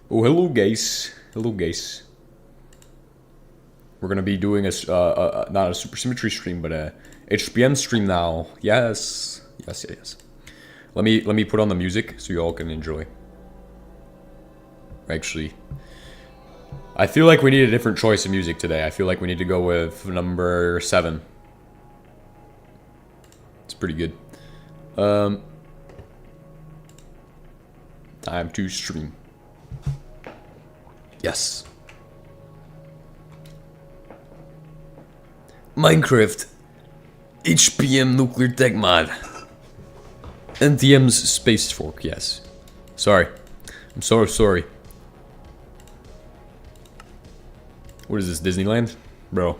Oh, hello guys. Hello guys. We're gonna be doing a not a supersymmetry stream, but a HBM stream now. Yes, yes, yes, yes. Let me put on the music so you all can enjoy. Actually, I feel like we need a different choice of music today. I feel like we need to go with number 7. It's pretty good. Time to stream. Yes. Minecraft. HBM nuclear tech mod. NTM's space fork, yes. Sorry. I'm so sorry. What is this, Disneyland? Bro.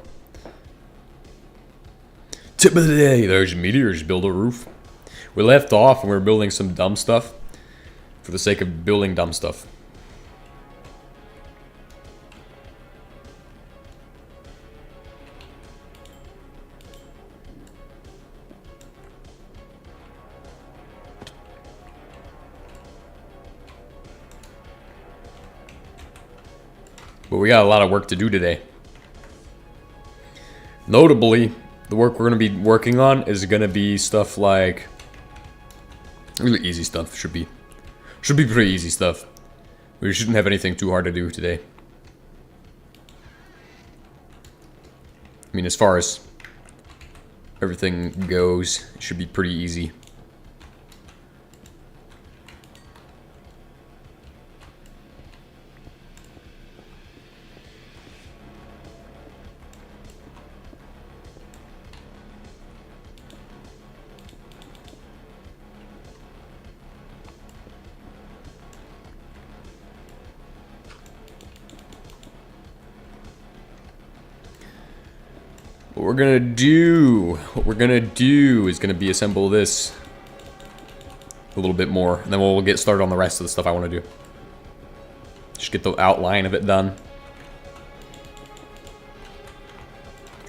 Tip of the day, there's meteors build a roof. We left off and we were building some dumb stuff. For the sake of building dumb stuff. But we got a lot of work to do today. Notably, the work we're going to be working on is going to be stuff like... really easy stuff, should be pretty easy stuff. We shouldn't have anything too hard to do today. I mean, as far as everything goes, it should be pretty easy. What we're gonna do is gonna be assemble this a little bit more, and then we'll get started on the rest of the stuff I want to do. Just get the outline of it done.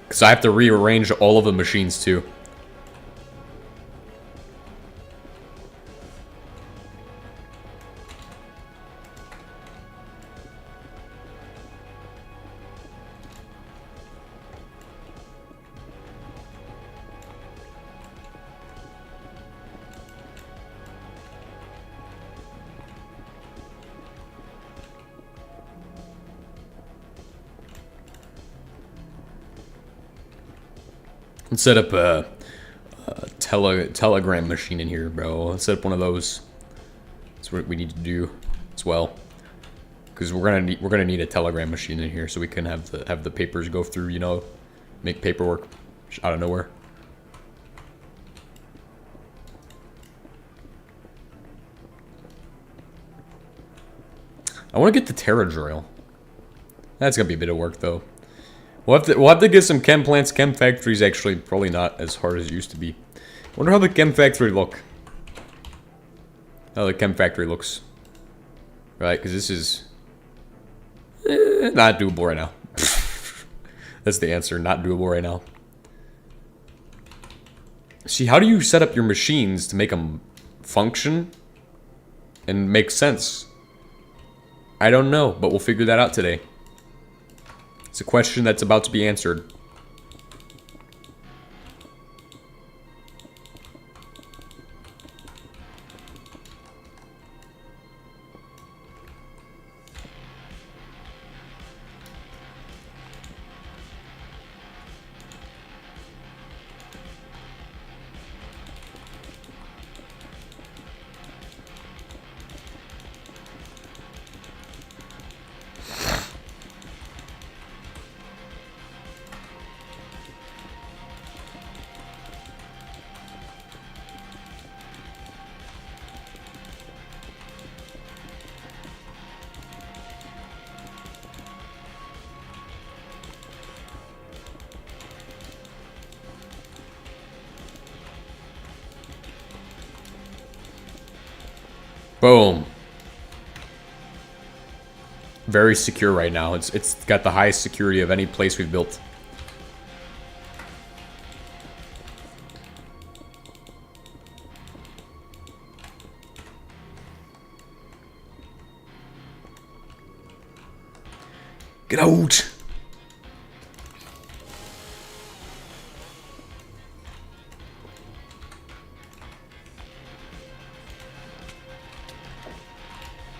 Because I have to rearrange all of the machines too. Let's set up a telegram machine in here, bro. Let's set up one of those. That's what we need to do as well, because we're gonna need a telegram machine in here so we can have the papers go through. You know, make paperwork out of nowhere. I want to get the TerraDrill. That's gonna be a bit of work though. We'll have to get some chem plants. Chem factories actually probably not as hard as it used to be. I wonder how the chem factory look. How the chem factory looks. Right, because this is not doable right now. That's the answer. Not doable right now. See, how do you set up your machines to make them function and make sense? I don't know, but we'll figure that out today. It's a question that's about to be answered. Boom. Very secure right now. It's got the highest security of any place we've built. Get out!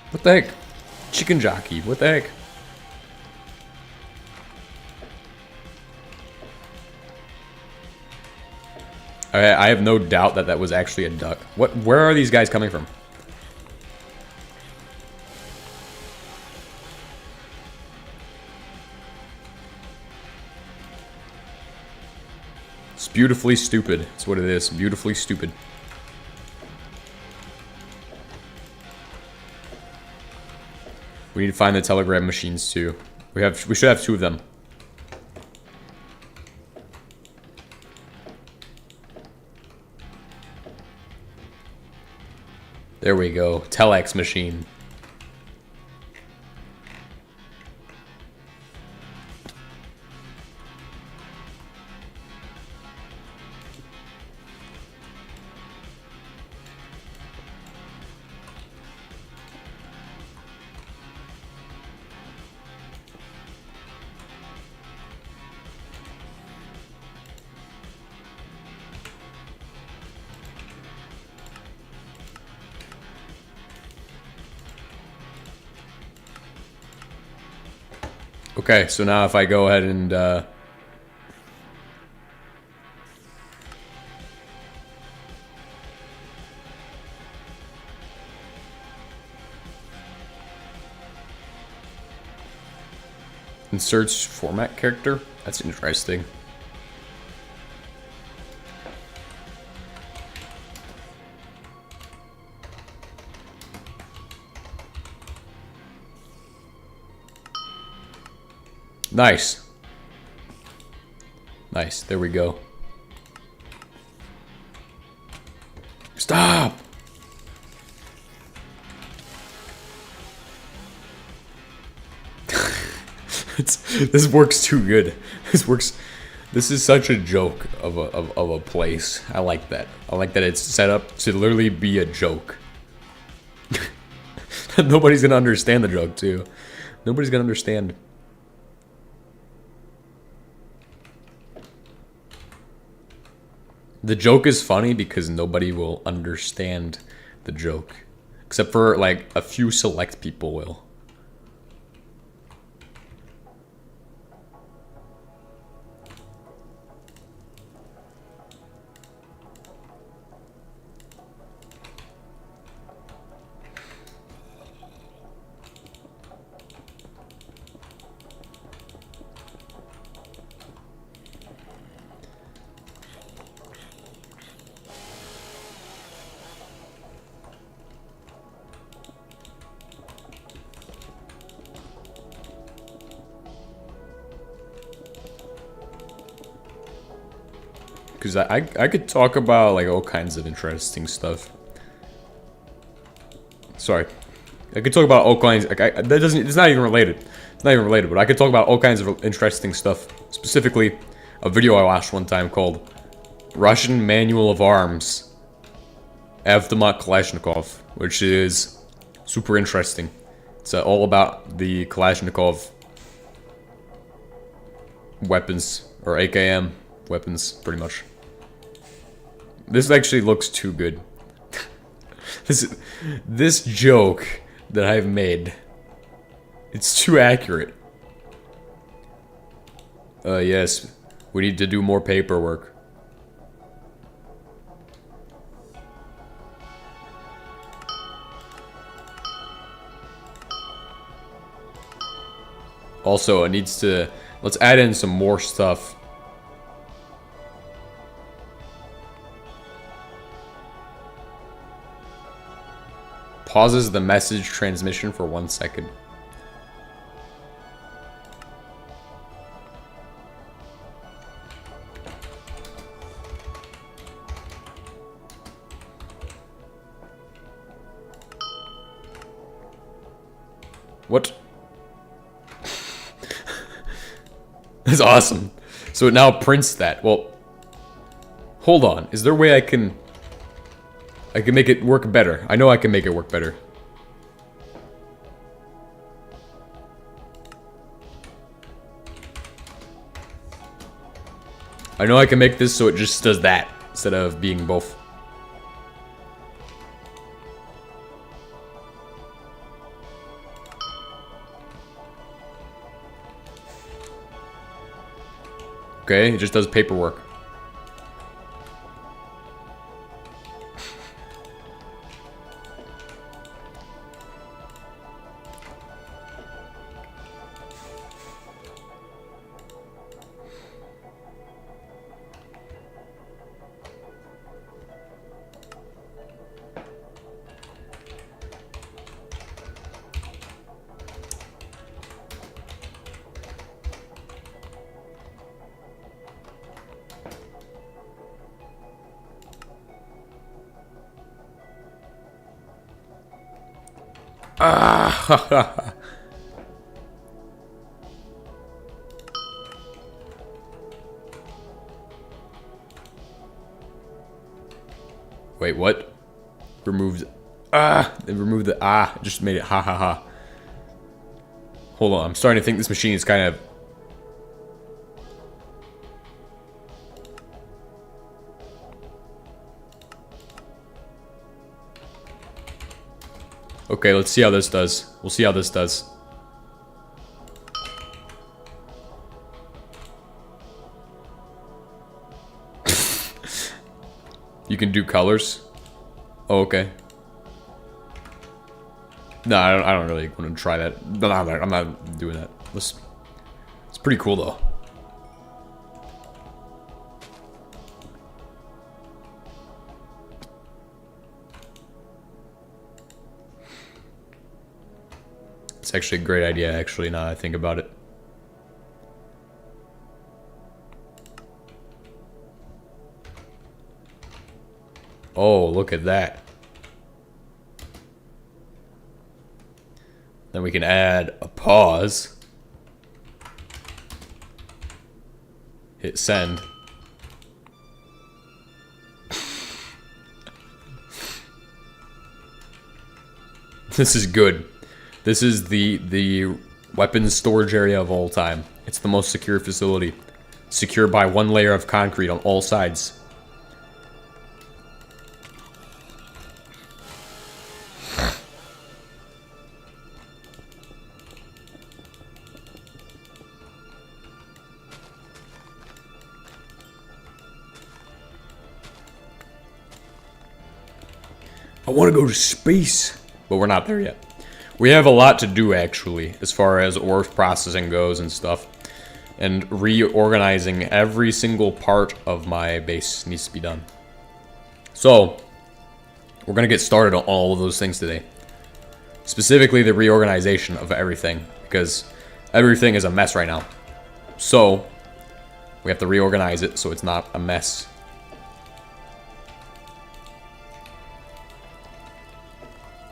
What the heck? Chicken jockey, what the heck? I have no doubt that that was actually a duck. Where are these guys coming from? It's beautifully stupid. That's what it is. Beautifully stupid. We need to find the telegram machines too. We should have 2 of them. There we go. Telex machine. Okay, so now if I go ahead and inserts format character, that's interesting. Nice. Nice, there we go. Stop! This works too good. This is such a joke of a place. I like that. I like that it's set up to literally be a joke. Nobody's gonna understand the joke too. Nobody's gonna understand. The joke is funny because nobody will understand the joke. Except for, like, a few select people will. Because I could talk about, like, all kinds of interesting stuff. Sorry. I could talk about all kinds, like, it's not even related. It's not even related, but I could talk about all kinds of interesting stuff. Specifically, a video I watched one time called Russian Manual of Arms, Avtomat Kalashnikov, which is super interesting. It's all about the Kalashnikov weapons, or AKM weapons, pretty much. This actually looks too good. This joke that I've made, it's too accurate. Yes, we need to do more paperwork. Also, it needs to, let's add in some more stuff. Pauses the message transmission for 1 second. What? That's awesome. So it now prints that. Well, hold on. Is there a way I can make it work better? I know I can make it work better. I know I can make this so it just does that instead of being both. Okay, it just does paperwork. Ah, wait, what? Removed. It removed the just made it ha ha ha. Hold on, I'm starting to think this machine is kind of. Okay, let's see how this does. We'll see how this does. You can do colors. Oh, okay. No, I don't really want to try that. I'm not doing that. It's pretty cool though. It's actually a great idea, actually, now that I think about it. Oh, look at that. Then we can add a pause. Hit send. This is good. This is the weapons storage area of all time. It's the most secure facility. Secure by one layer of concrete on all sides. I want to go to space, but we're not there yet. We have a lot to do, actually, as far as ore processing goes and stuff. And reorganizing every single part of my base needs to be done. So, we're going to get started on all of those things today. Specifically, the reorganization of everything, because everything is a mess right now. So, we have to reorganize it so it's not a mess.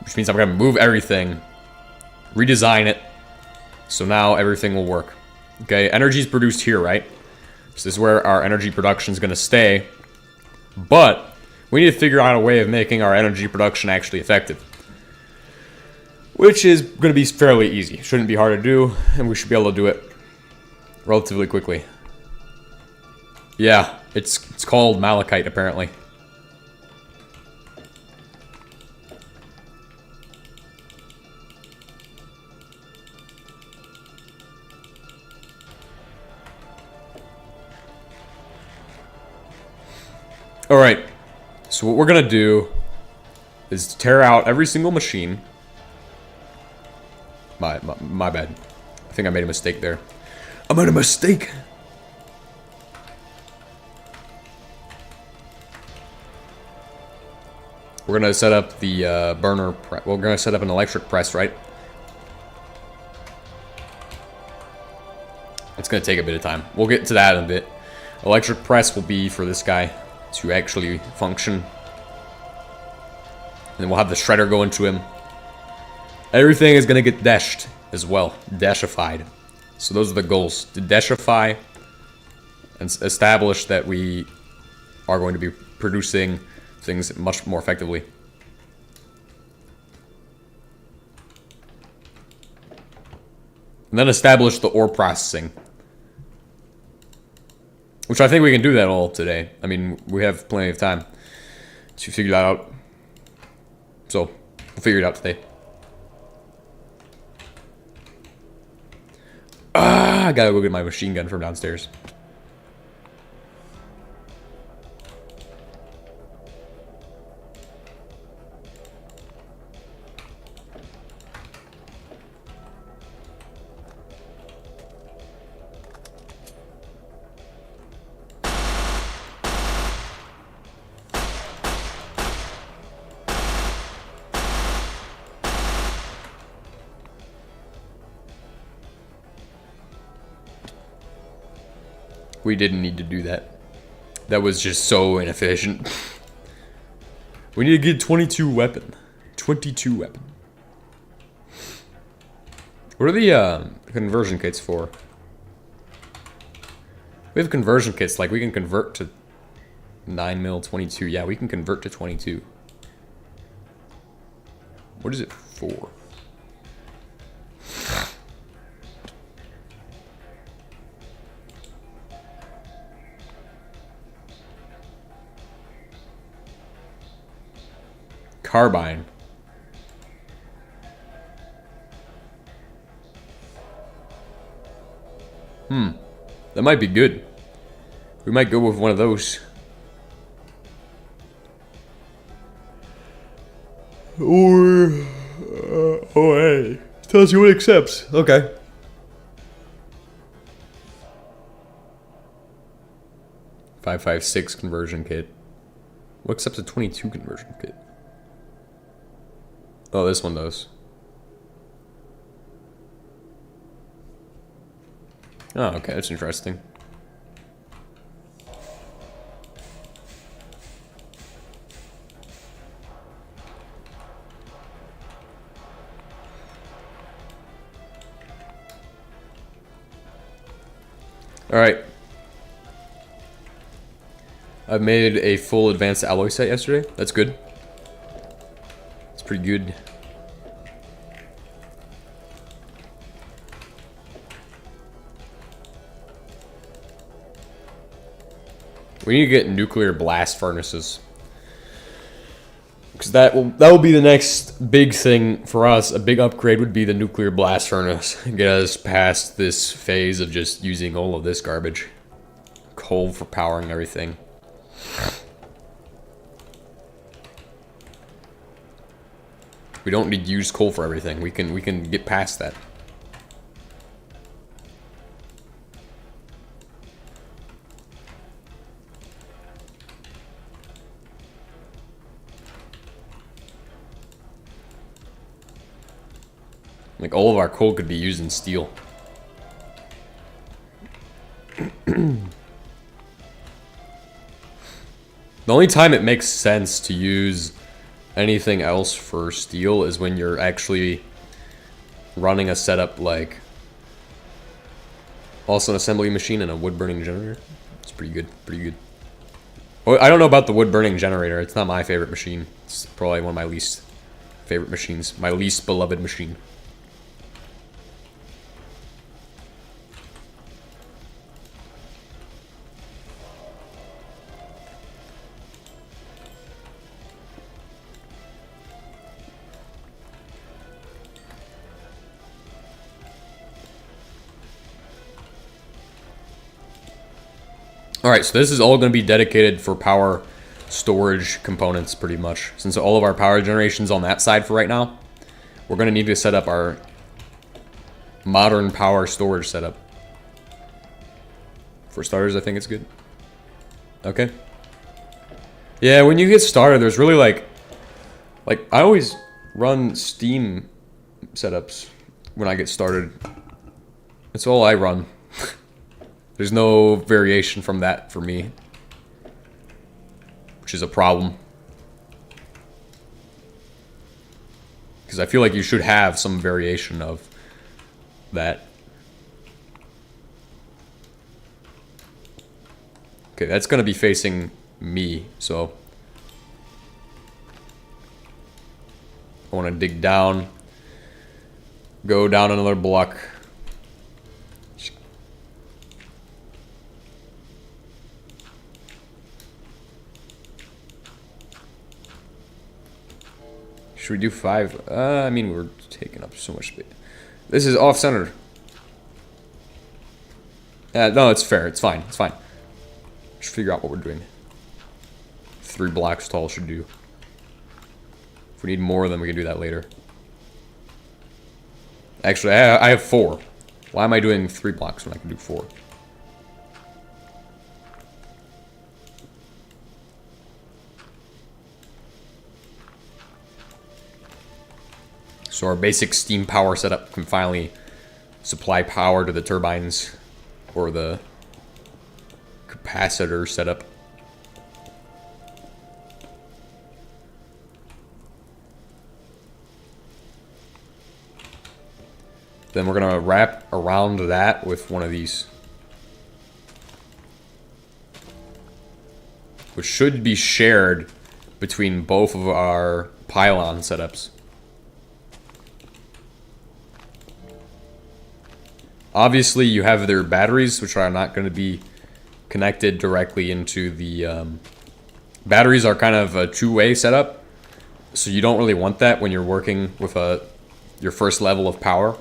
Which means I'm going to move everything, redesign it, so now everything will work. Okay, energy is produced here, right? So this is where our energy production is going to stay. But we need to figure out a way of making our energy production actually effective. Which is going to be fairly easy. Shouldn't be hard to do, and we should be able to do it relatively quickly. Yeah, it's called malachite, apparently. Alright, so what we're going to do is tear out every single machine. My bad. I think I made a mistake there. I made a mistake! We're going to set up the burner press. We're going to set up an electric press, right? It's going to take a bit of time. We'll get to that in a bit. Electric press will be for this guy to actually function. And then we'll have the shredder go into him. Everything is going to get dashed as well. Dashified. So those are the goals. To dashify and establish that we are going to be producing things much more effectively. And then establish the ore processing. Which I think we can do that all today. I mean, we have plenty of time to figure that out. So, we'll figure it out today. I gotta go get my machine gun from downstairs. We didn't need to do that. That was just so inefficient. We need to get 22 weapon. 22 weapon. What are the conversion kits for? We have conversion kits, like we can convert to 9mm 22. Yeah, we can convert to 22. What is it for? Carbine. That might be good. We might go with one of those. Or oh hey, tells you what accepts. Okay. .556 conversion kit. What accepts a 22 conversion kit? Oh, this one does. Oh, okay, that's interesting. Alright. I've made a full advanced alloy set yesterday. That's good. It's pretty good. We need to get nuclear blast furnaces. Because that will be the next big thing for us. A big upgrade would be the nuclear blast furnace. Get us past this phase of just using all of this garbage. Coal for powering everything. We don't need to use coal for everything. We can get past that. Like, all of our coal could be used in steel. The only time it makes sense to use anything else for steel is when you're actually running a setup like also an assembly machine and a wood-burning generator. It's pretty good, pretty good. Well, I don't know about the wood-burning generator. It's not my favorite machine. It's probably one of my least favorite machines. My least beloved machine. Alright, so this is all going to be dedicated for power storage components, pretty much. Since all of our power generation's on that side for right now, we're going to need to set up our modern power storage setup. For starters, I think it's good. Okay. Yeah, when you get started, there's really like I always run Steam setups when I get started. That's all I run. There's no variation from that for me, which is a problem. Because I feel like you should have some variation of that. Okay, that's going to be facing me, so I want to dig down, go down another block. Should we do 5? I mean, we're taking up so much space. This is off-center. No, it's fair. It's fine. It's fine. Just figure out what we're doing. 3 blocks tall should do. If we need more, then we can do that later. Actually, I have 4. Why am I doing 3 blocks when I can do 4? So our basic steam power setup can finally supply power to the turbines or the capacitor setup. Then we're going to wrap around that with one of these, which should be shared between both of our pylon setups. Obviously, you have their batteries, which are not going to be connected directly into the... batteries are kind of a two-way setup, so you don't really want that when you're working with your first level of power.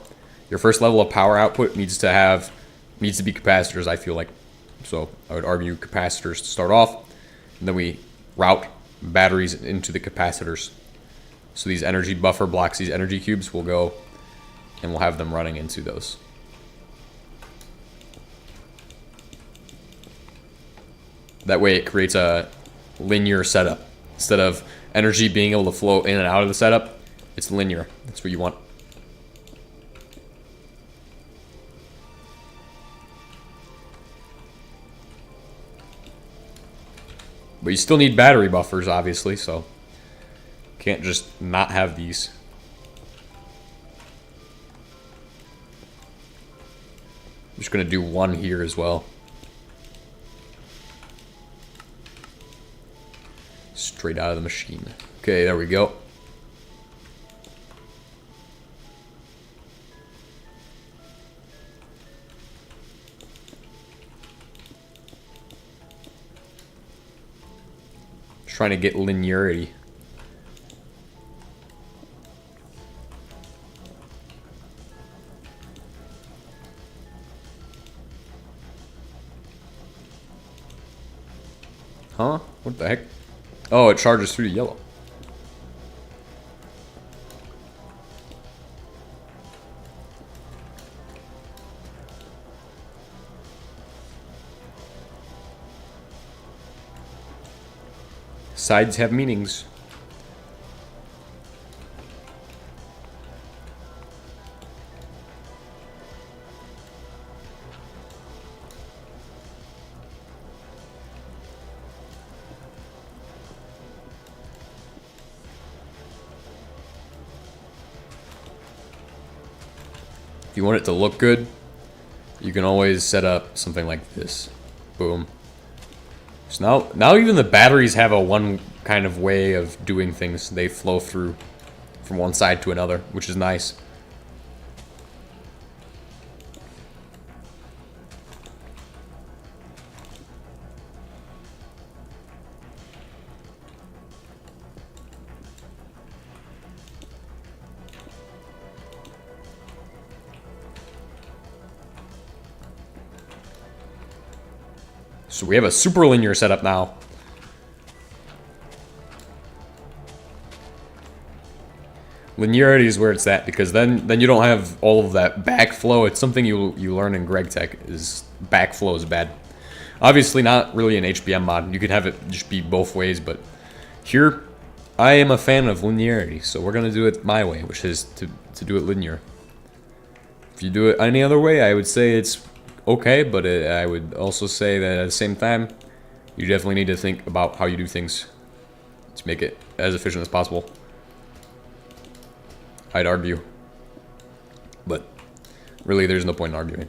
Your first level of power output needs to be capacitors, I feel like. So I would argue capacitors to start off, and then we route batteries into the capacitors. So these energy buffer blocks, these energy cubes, will go, and we'll have them running into those. That way it creates a linear setup. Instead of energy being able to flow in and out of the setup, it's linear. That's what you want. But you still need battery buffers, obviously, so can't just not have these. I'm just going to do one here as well. Straight out of the machine. Okay, there we go. Trying to get linearity. Huh? What the heck? Oh, it charges through the yellow. Sides have meanings. If you want it to look good, you can always set up something like this. Boom. So now even the batteries have a one kind of way of doing things. They flow through from one side to another, which is nice. So we have a super linear setup now. Linearity is where it's at, because then you don't have all of that backflow. It's something you learn in Greg Tech, is backflow is bad. Obviously not really an HBM mod. You could have it just be both ways, but here I am a fan of linearity, so we're gonna do it my way, which is to do it linear. If you do it any other way, I would say it's okay, but I would also say that at the same time, you definitely need to think about how you do things to make it as efficient as possible. I'd argue, but really there's no point in arguing.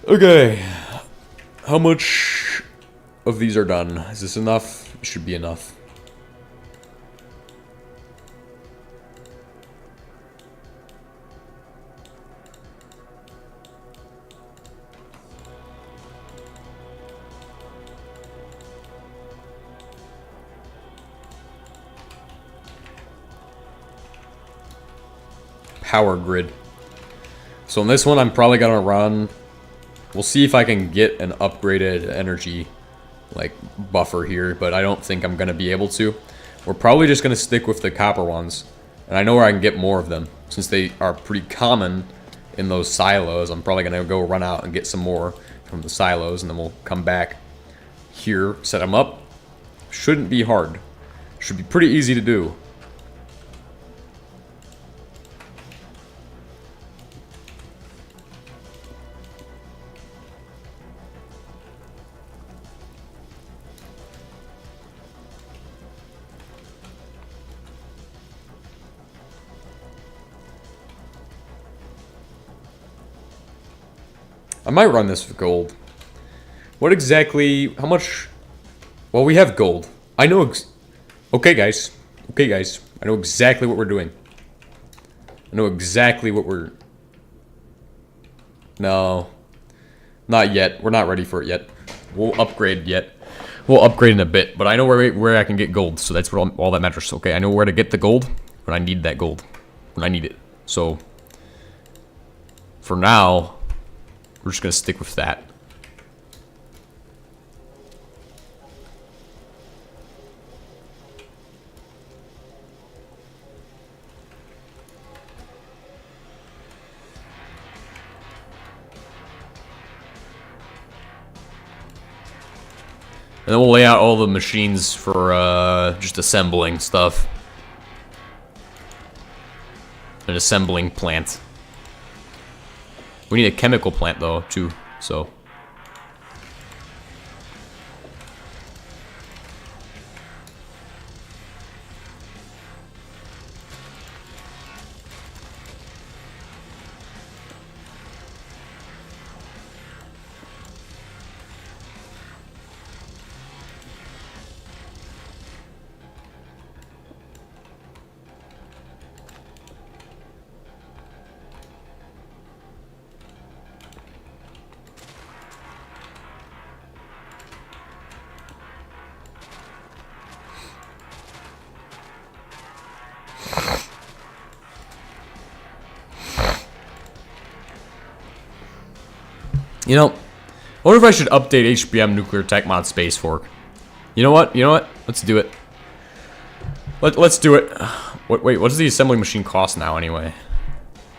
Okay, how much of these are done? Is this enough? It should be enough. power grid. So in this one, I'm probably gonna run. We'll see if I can get an upgraded energy like buffer here, but I don't think I'm gonna be able to. We're probably just gonna stick with the copper ones, and I know where I can get more of them since they are pretty common in those silos. I'm probably gonna go run out and get some more from the silos, and then we'll come back here, set them up. Shouldn't be hard. Should be pretty easy to do. I might run this with gold. What exactly... How much... Well, we have gold. I know... Okay, guys. Okay, guys. I know exactly what we're doing. I know exactly what we're... No. Not yet. We're not ready for it yet. We'll upgrade yet. We'll upgrade in a bit. But I know where I can get gold. So that's what all that matters. Okay, I know where to get the gold. When I need that gold. When I need it. So... For now... We're just going to stick with that. And then we'll lay out all the machines for just assembling stuff. An assembling plant. We need a chemical plant, though, too, so... You know, I wonder if I should update HBM Nuclear Tech Mod Space Fork. You know what? You know what? Let's do it. Let's do it. Wait, what does the assembly machine cost now anyway?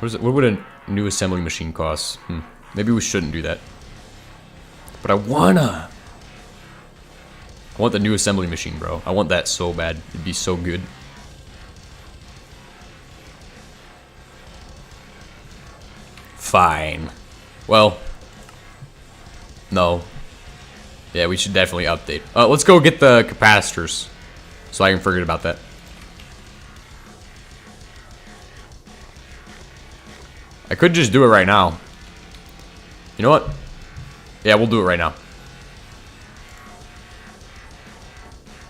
What would a new assembly machine cost? Maybe we shouldn't do that. But I want the new assembly machine, bro. I want that so bad. It'd be so good. Fine. Well... No. Yeah, we should definitely update. Let's go get the capacitors. So I can forget about that. I could just do it right now. You know what? Yeah, we'll do it right now.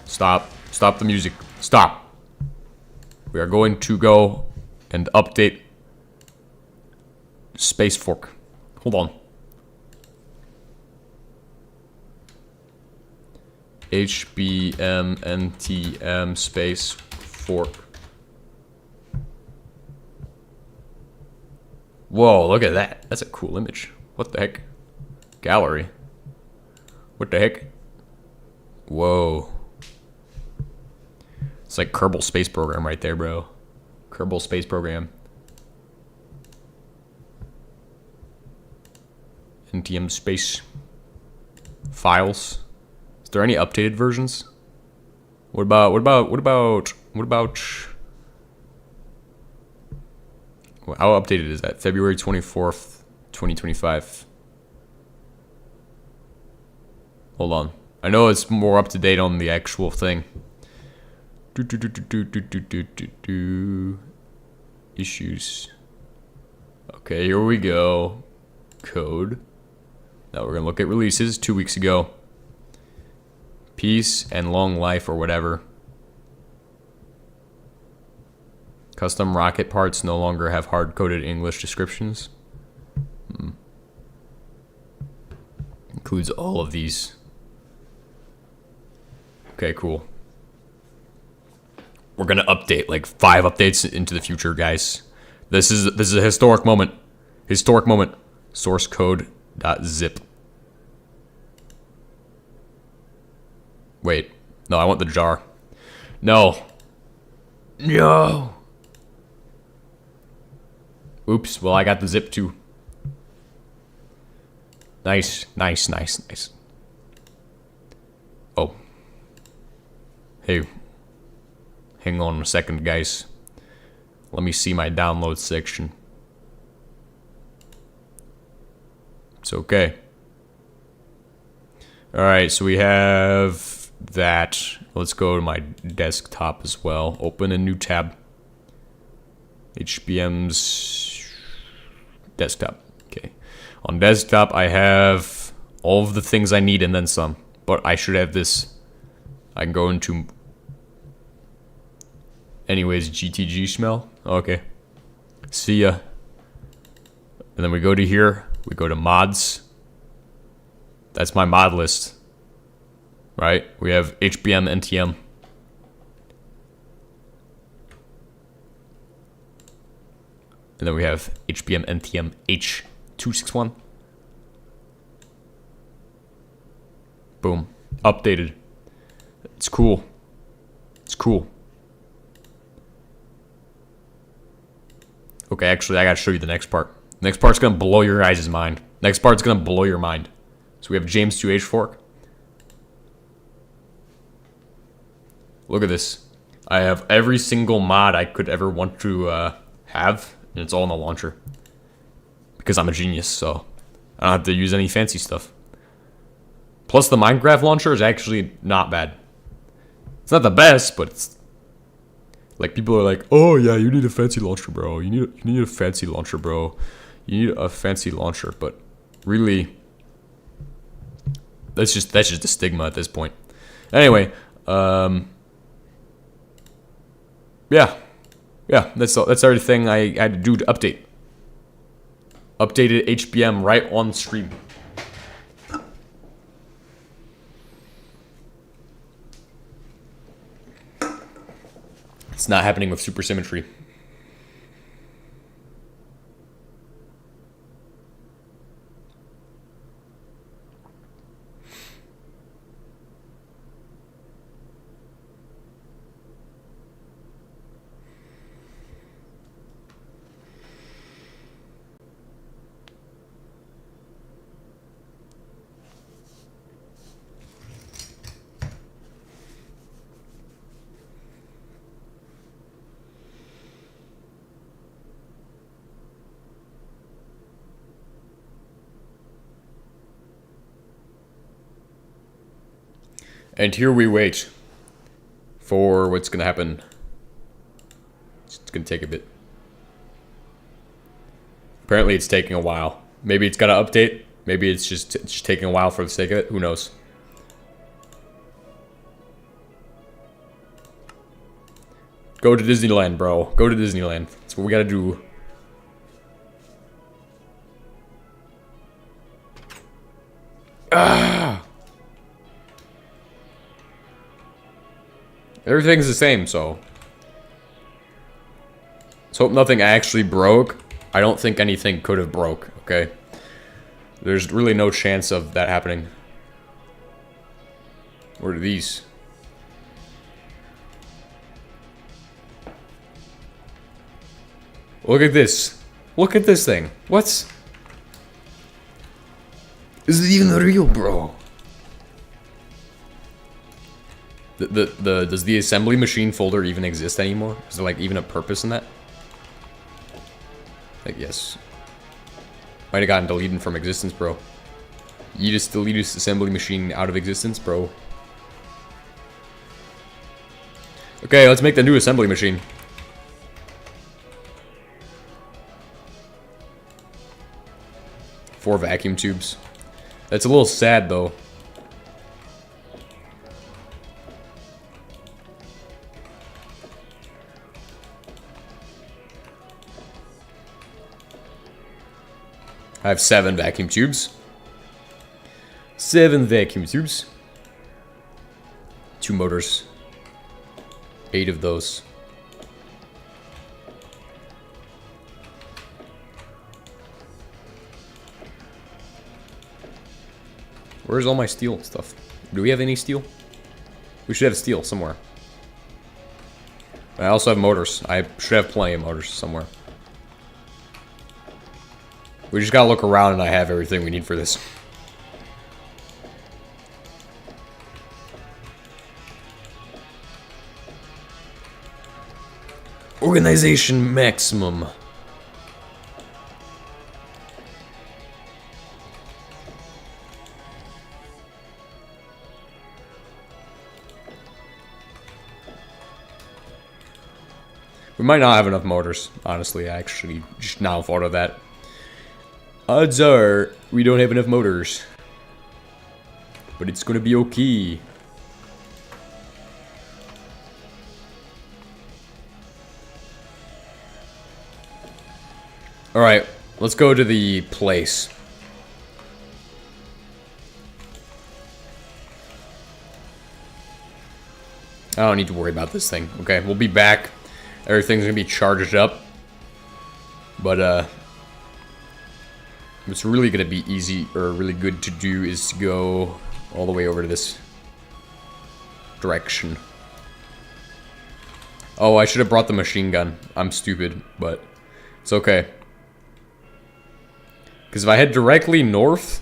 Stop. Stop the music. Stop. We are going to go and update Space Fork. Hold on. HBM NTM Space Fork. Whoa, look at that. That's a cool image. What the heck? Gallery. What the heck? Whoa. It's like Kerbal Space Program right there, bro. Kerbal Space Program. NTM Space files. Is there any updated versions? What about how updated is that? February 24th, 2025. Hold on. I know it's more up to date on the actual thing. Issues. Okay, here we go. Code. Now we're gonna look at releases 2 weeks ago. Peace and long life or whatever. Custom rocket parts no longer have hard-coded English descriptions. Includes all of these. Okay, cool. We're gonna update like 5 updates into the future, guys. This is a historic moment. Historic moment. Source code.zip. Wait. No, I want the jar. No. No. Oops. Well, I got the zip too. Nice, nice, nice, nice. Oh. Hey. Hang on a second, guys. Let me see my download section. It's okay. Alright, so we have that. Let's go to my desktop as well. Open a new tab. HBMs desktop. Okay. On desktop, I have all of the things I need and then some. But I should have this. I can go into... Anyways, GTG smell. Okay. See ya. And then we go to here. We go to mods. That's my mod list. Right? We have HBM NTM. And then we have HBM NTM H261. Boom. Updated. It's cool. It's cool. Okay, actually, I gotta show you the next part. The next part's gonna blow your guys' mind. Next part's gonna blow your mind. So we have James 2H fork. Look at this. I have every single mod I could ever want to have, and it's all in the launcher. Because I'm a genius, so I don't have to use any fancy stuff. Plus, the Minecraft launcher is actually not bad. It's not the best, but it's... Like, people are like, oh, yeah, you need a fancy launcher, bro. You need a fancy launcher, bro. You need a fancy launcher, but really... That's just a stigma at this point. Anyway, yeah, that's everything I had to do to update. Updated HBM right on stream. It's not happening with supersymmetry. And here we wait for what's going to happen. It's going to take a bit. Apparently it's taking a while. Maybe it's got to update. Maybe it's just taking a while for the sake of it. Who knows? Go to Disneyland, bro. Go to Disneyland. That's what we got to do. Ah! Everything's the same, so... Let's hope nothing actually broke. I don't think anything could have broke, okay? There's really no chance of that happening. What are these? Look at this. Look at this thing. What? Is it even real, bro? Does the assembly machine folder even exist anymore? Is there like even a purpose in that? Like, yes. Might have gotten deleted from existence, bro. You just deleted this assembly machine out of existence, bro. Okay, let's make the new assembly machine. Four vacuum tubes. That's a little sad, though. I have 7 vacuum tubes. 7 vacuum tubes. 2 motors. 8 of those. Where's all my steel stuff? Do we have any steel? We should have steel somewhere. I also have motors. I should have plenty of motors somewhere. We just gotta look around and I have everything we need for this. Organization maximum. We might not have enough motors, honestly. I actually just now thought of that. Odds are we don't have enough motors. But it's gonna be okay. Alright, let's go to the place. I don't need to worry about this thing. Okay, we'll be back. Everything's gonna be charged up. But, what's really gonna be easy, or really good to do, is to go all the way over to this direction. Oh, I should have brought the machine gun. I'm stupid, but it's okay. Because if I head directly north...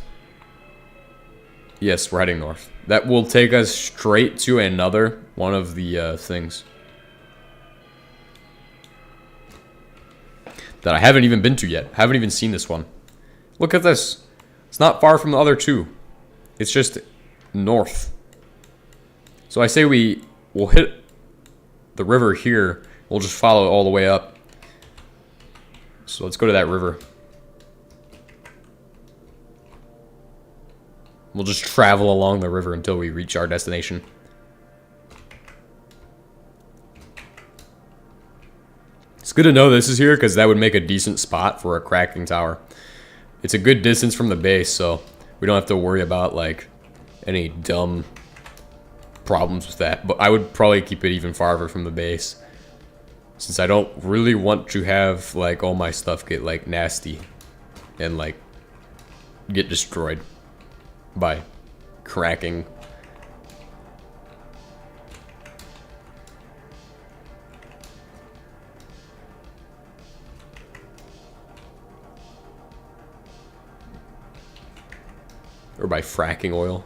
Yes, we're heading north. That will take us straight to another one of the things. That I haven't even been to yet. Haven't even seen this one. Look at this. It's not far from the other two. It's just north. So I say we'll hit the river here. We'll just follow it all the way up. So let's go to that river. We'll just travel along the river until we reach our destination. It's good to know this is here, because that would make a decent spot for a cracking tower. It's a good distance from the base, so we don't have to worry about, like, any dumb problems with that. But I would probably keep it even farther from the base, since I don't really want to have, like, all my stuff get, like, nasty and, like, get destroyed by cracking. Or by fracking oil.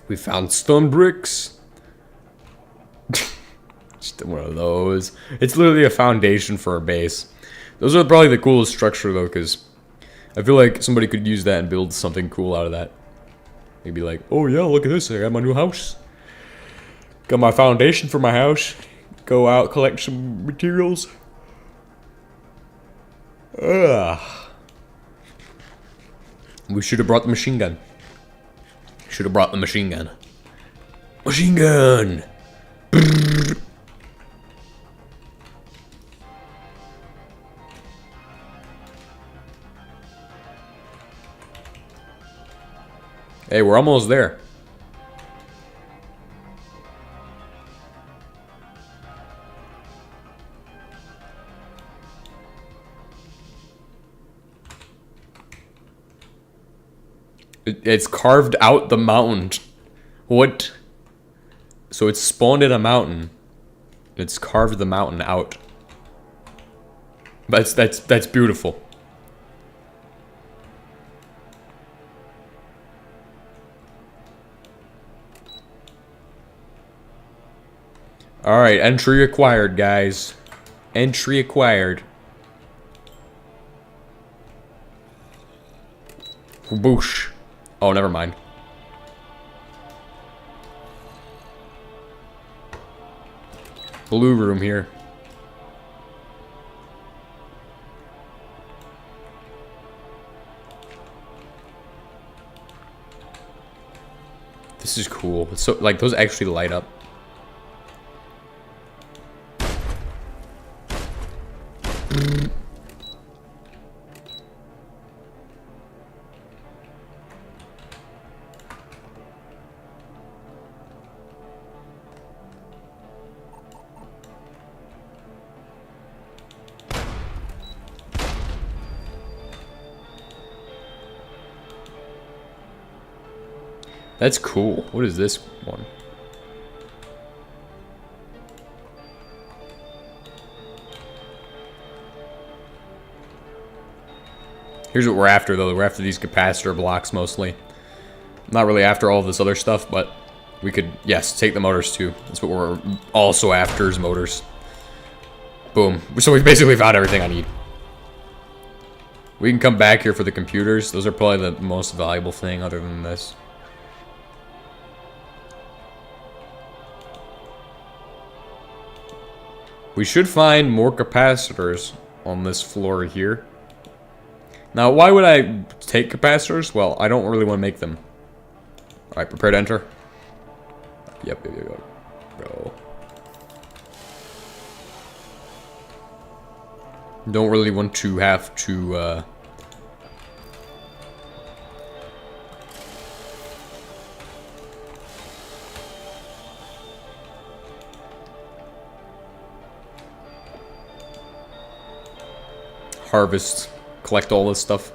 We found stone bricks. Just one of those. It's literally a foundation for a base. Those are probably the coolest structure though, because I feel like somebody could use that and build something cool out of that. Maybe like, oh yeah, look at this, I got my new house. Got my foundation for my house. Go out, collect some materials. We should have brought the machine gun. Should have brought the machine gun. Machine gun! Brrr. Hey, we're almost there. It's carved out the mountain. What? So it's spawned in a mountain. It's carved the mountain out. That's beautiful. Alright, entry acquired, guys. Entry acquired. Boosh. Oh, never mind. Blue room here. This is cool. It's so, like, those actually light up. That's cool. What is this one? Here's what we're after, though. We're after these capacitor blocks, mostly. Not really after all this other stuff, but we could, yes, take the motors, too. That's what we're also after, is motors. Boom. So we basically found everything I need. We can come back here for the computers. Those are probably the most valuable thing other than this. We should find more capacitors on this floor here. Now, why would I take capacitors? Well, I don't really want to make them. Alright, prepare to enter. Yep. Go. Don't really want to have to, harvest, collect all this stuff.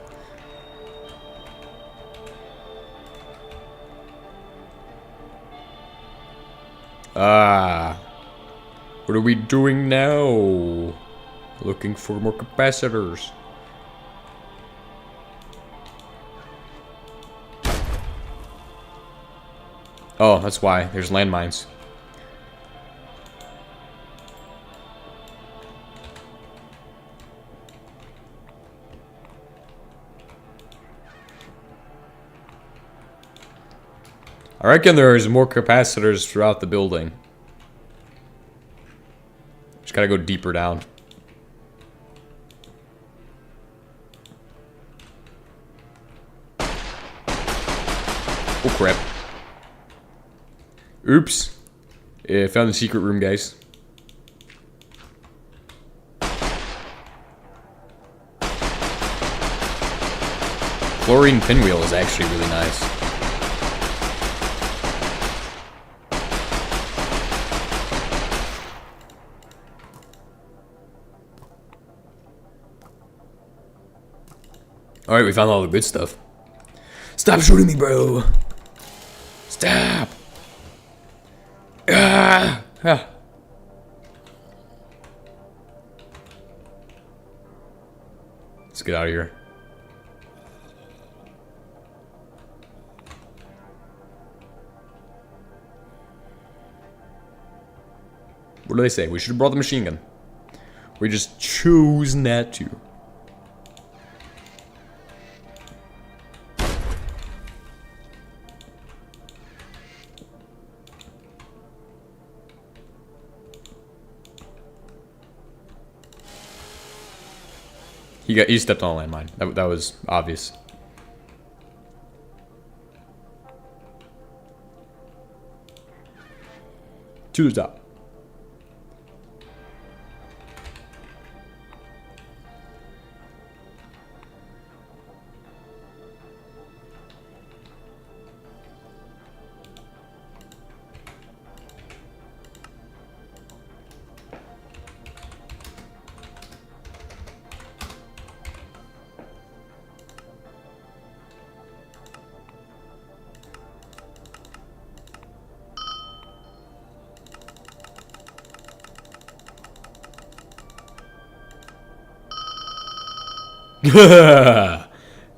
What are we doing now? Looking for more capacitors. Oh, that's why. There's landmines. I reckon there's more capacitors throughout the building. Just gotta go deeper down. Oh crap. Oops. Yeah, found the secret room, guys. Fluorine pinwheel is actually really nice. Alright, we found all the good stuff. Stop shooting me, bro! Stop! Ah! Ah. Let's get out of here. What do they say? We should have brought the machine gun. We just choose not to. He stepped on a landmine. That was obvious. To the top.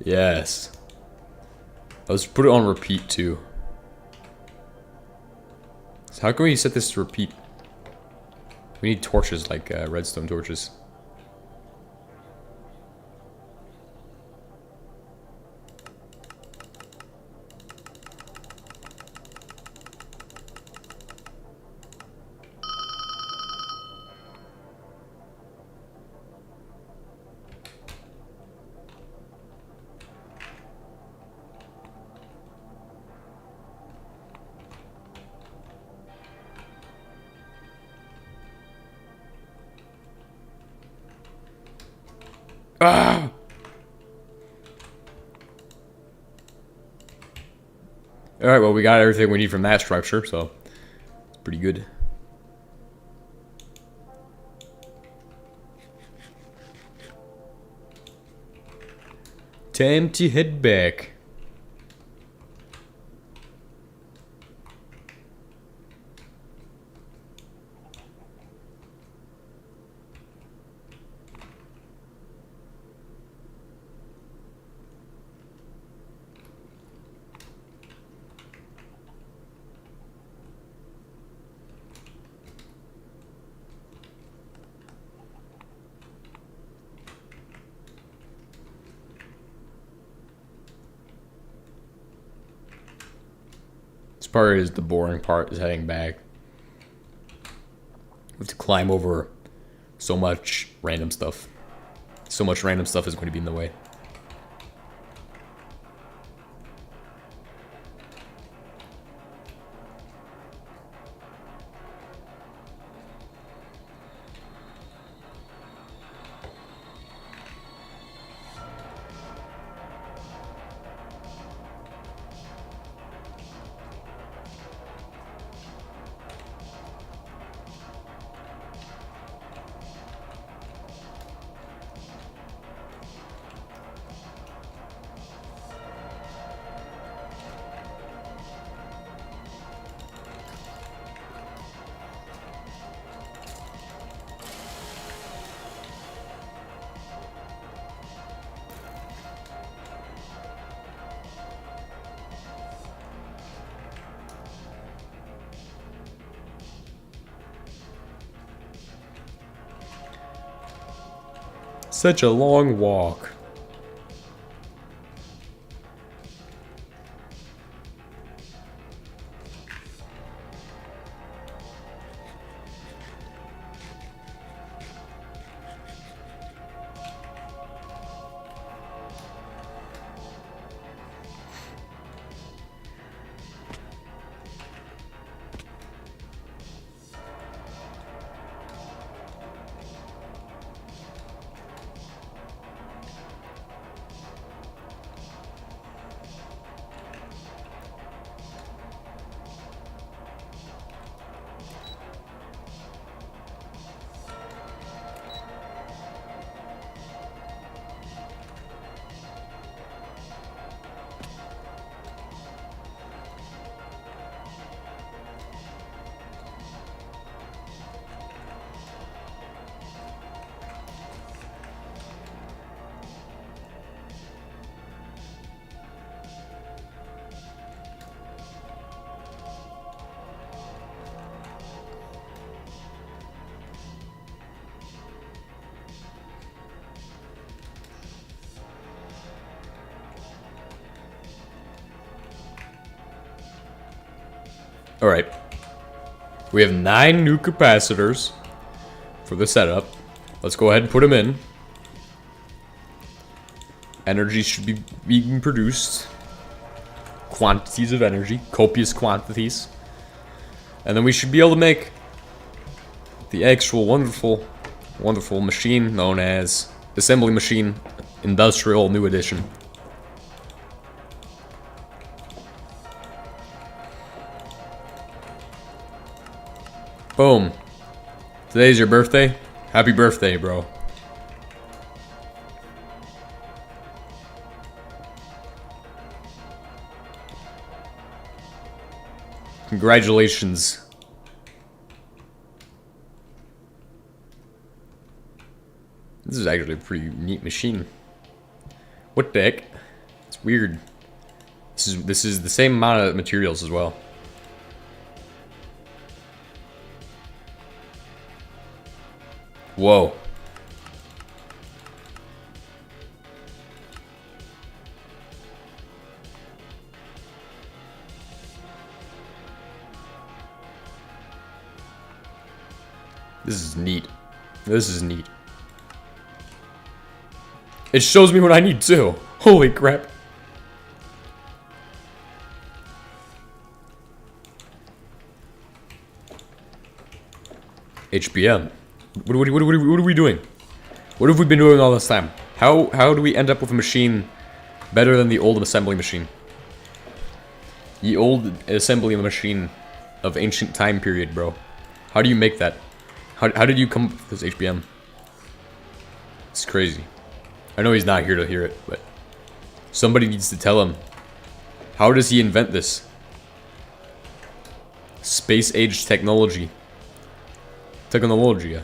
Yes. Let's put it on repeat too. So how can we set this to repeat? We need torches, like redstone torches. Ah! Alright, well, we got everything we need from that structure, so it's pretty good. Time to head back. This part is the boring part, is heading back. We have to climb over so much random stuff. So much random stuff is going to be in the way. Such a long walk. Alright. We have 9 new capacitors for the setup. Let's go ahead and put them in. Energy should be being produced. Quantities of energy. Copious quantities. And then we should be able to make the actual wonderful, wonderful machine known as Assembly Machine Industrial New Edition. Boom. Today's your birthday? Happy birthday, bro. Congratulations. This is actually a pretty neat machine. What the heck? It's weird. This is the same amount of materials as well. Whoa. This is neat. This is neat. It shows me what I need too. Holy crap. HBM. What are we doing? What have we been doing all this time? How do we end up with a machine better than the old assembly machine? The old assembly machine of ancient time period, bro. How do you make that? How did you come up with this HBM? It's crazy. I know he's not here to hear it, but somebody needs to tell him. How does he invent this? Space age technology. Technologia.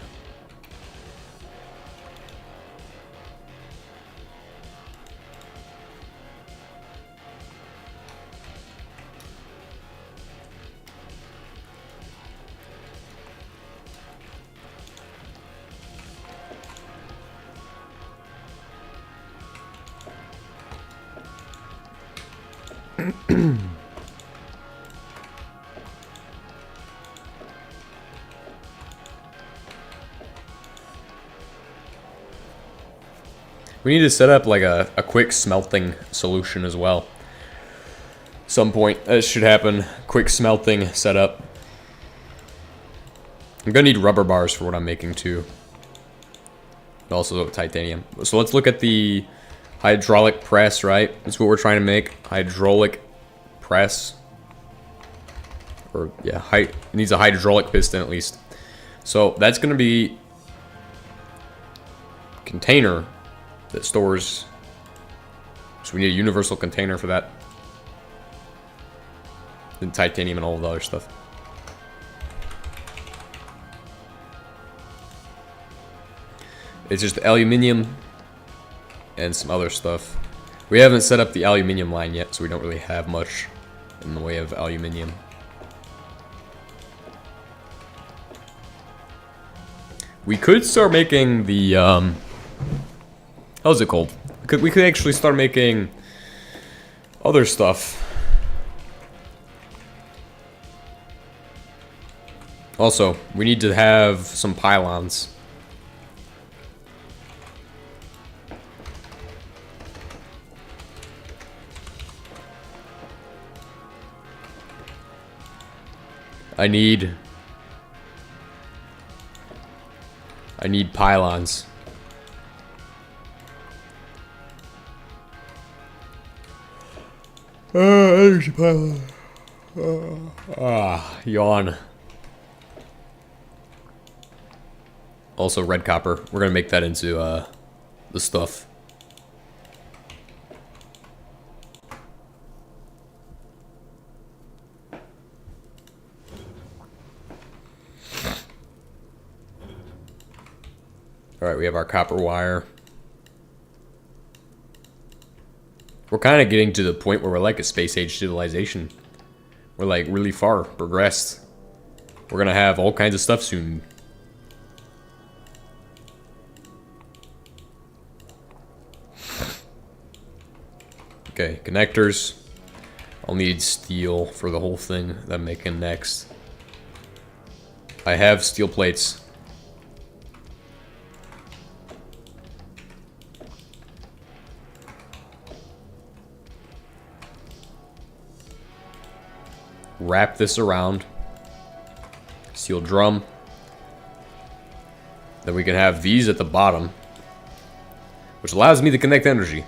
We need to set up like a quick smelting solution as well. Some point that should happen. Quick smelting setup. I'm gonna need rubber bars for what I'm making too. Also titanium. So let's look at the hydraulic press, right? That's what we're trying to make. Hydraulic press. Or yeah, it needs a hydraulic piston at least. So that's gonna be container that stores. So we need a universal container for that. And titanium and all of the other stuff. It's just aluminium and some other stuff. We haven't set up the aluminium line yet, so we don't really have much in the way of aluminium. We could start making the how's it called? We could actually start making other stuff. Also, we need to have some pylons. I need pylons. Energy pylon. Yawn. Also red copper. We're gonna make that into the stuff. Alright, we have our copper wire. We're kind of getting to the point where we're like a space age civilization. We're like really far progressed. We're gonna have all kinds of stuff soon. Okay, connectors. I'll need steel for the whole thing that I'm making next. I have steel plates. Wrap this around. Steel drum. Then we can have these at the bottom, which allows me to connect energy.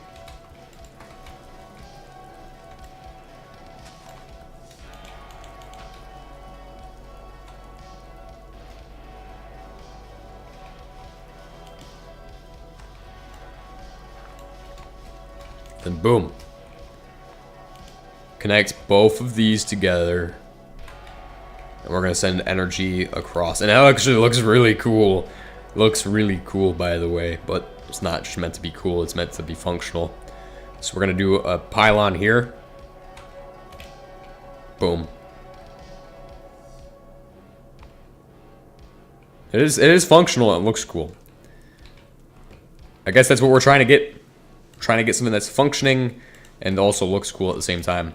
Then boom. Connect both of these together. And we're gonna send energy across. And it actually looks really cool. Looks really cool, by the way. But it's not just meant to be cool, it's meant to be functional. So we're gonna do a pylon here. Boom. It is functional. It looks cool. I guess that's what we're trying to get. Trying to get something that's functioning and also looks cool at the same time.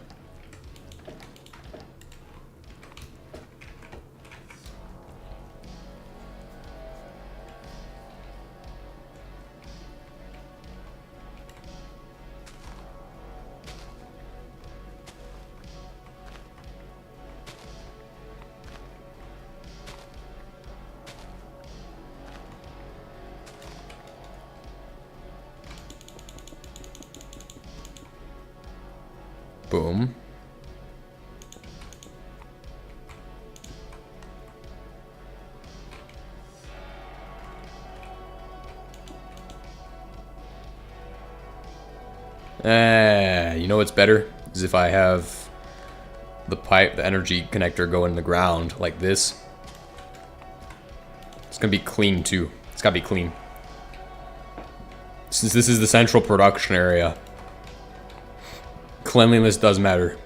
Boom. You know what's better? Is if I have the pipe, the energy connector go in the ground like this. It's gonna be clean too. It's gotta be clean. Since this is the central production area, cleanliness does matter.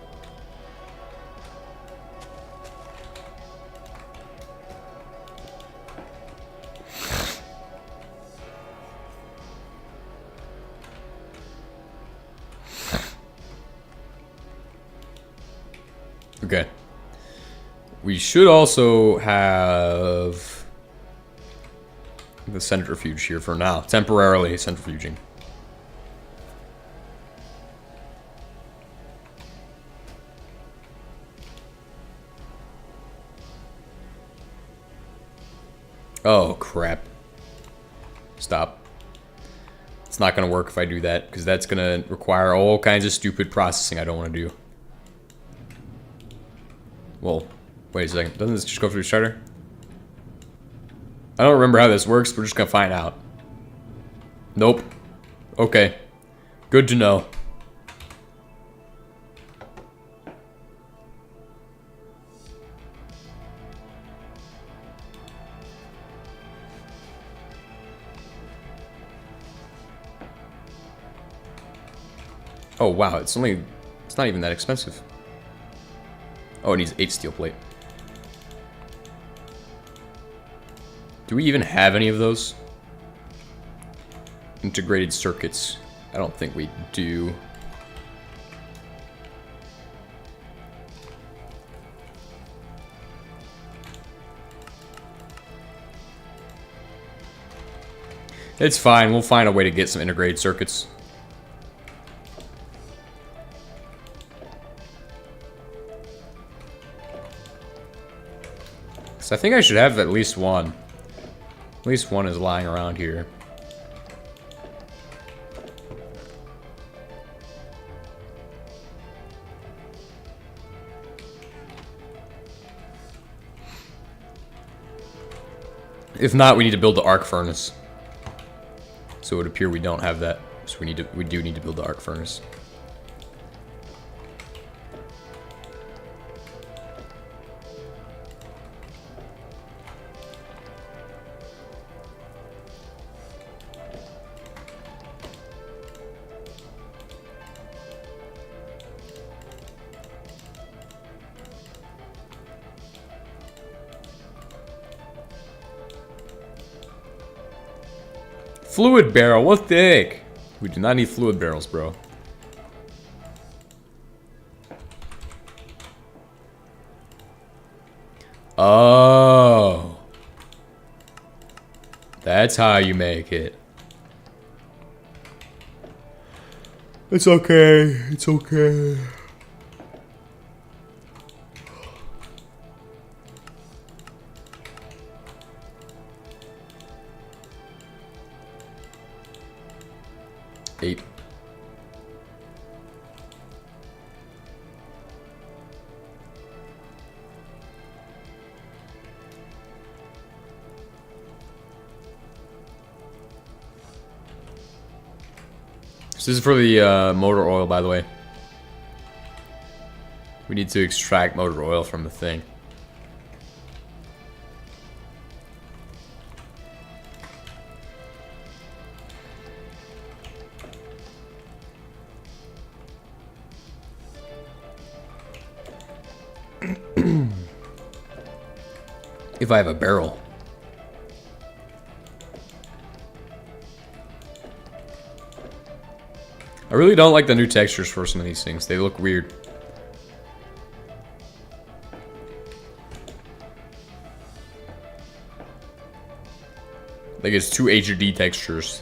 Okay. We should also have the centrifuge here for now. Temporarily centrifuging. Oh, crap. Stop. It's not going to work if I do that, because that's going to require all kinds of stupid processing I don't want to do. Well, wait a second. Doesn't this just go through the starter? I don't remember how this works. We're just going to find out. Nope. Okay. Good to know. Oh, wow. It's not even that expensive. Oh, it needs 8 steel plate. Do we even have any of those? Integrated circuits. I don't think we do. It's fine. We'll find a way to get some integrated circuits. So I think I should have at least one. At least one is lying around here. If not, we need to build the arc furnace. So it would appear we don't have that. So we do need to build the arc furnace. Fluid barrel, what the heck? We do not need fluid barrels, bro. Oh. That's how you make it. It's okay. It's okay. Eight. This is for the motor oil, by the way. We need to extract motor oil from the thing. If I have a barrel. I really don't like the new textures for some of these things. They look weird. Like it's too HD textures.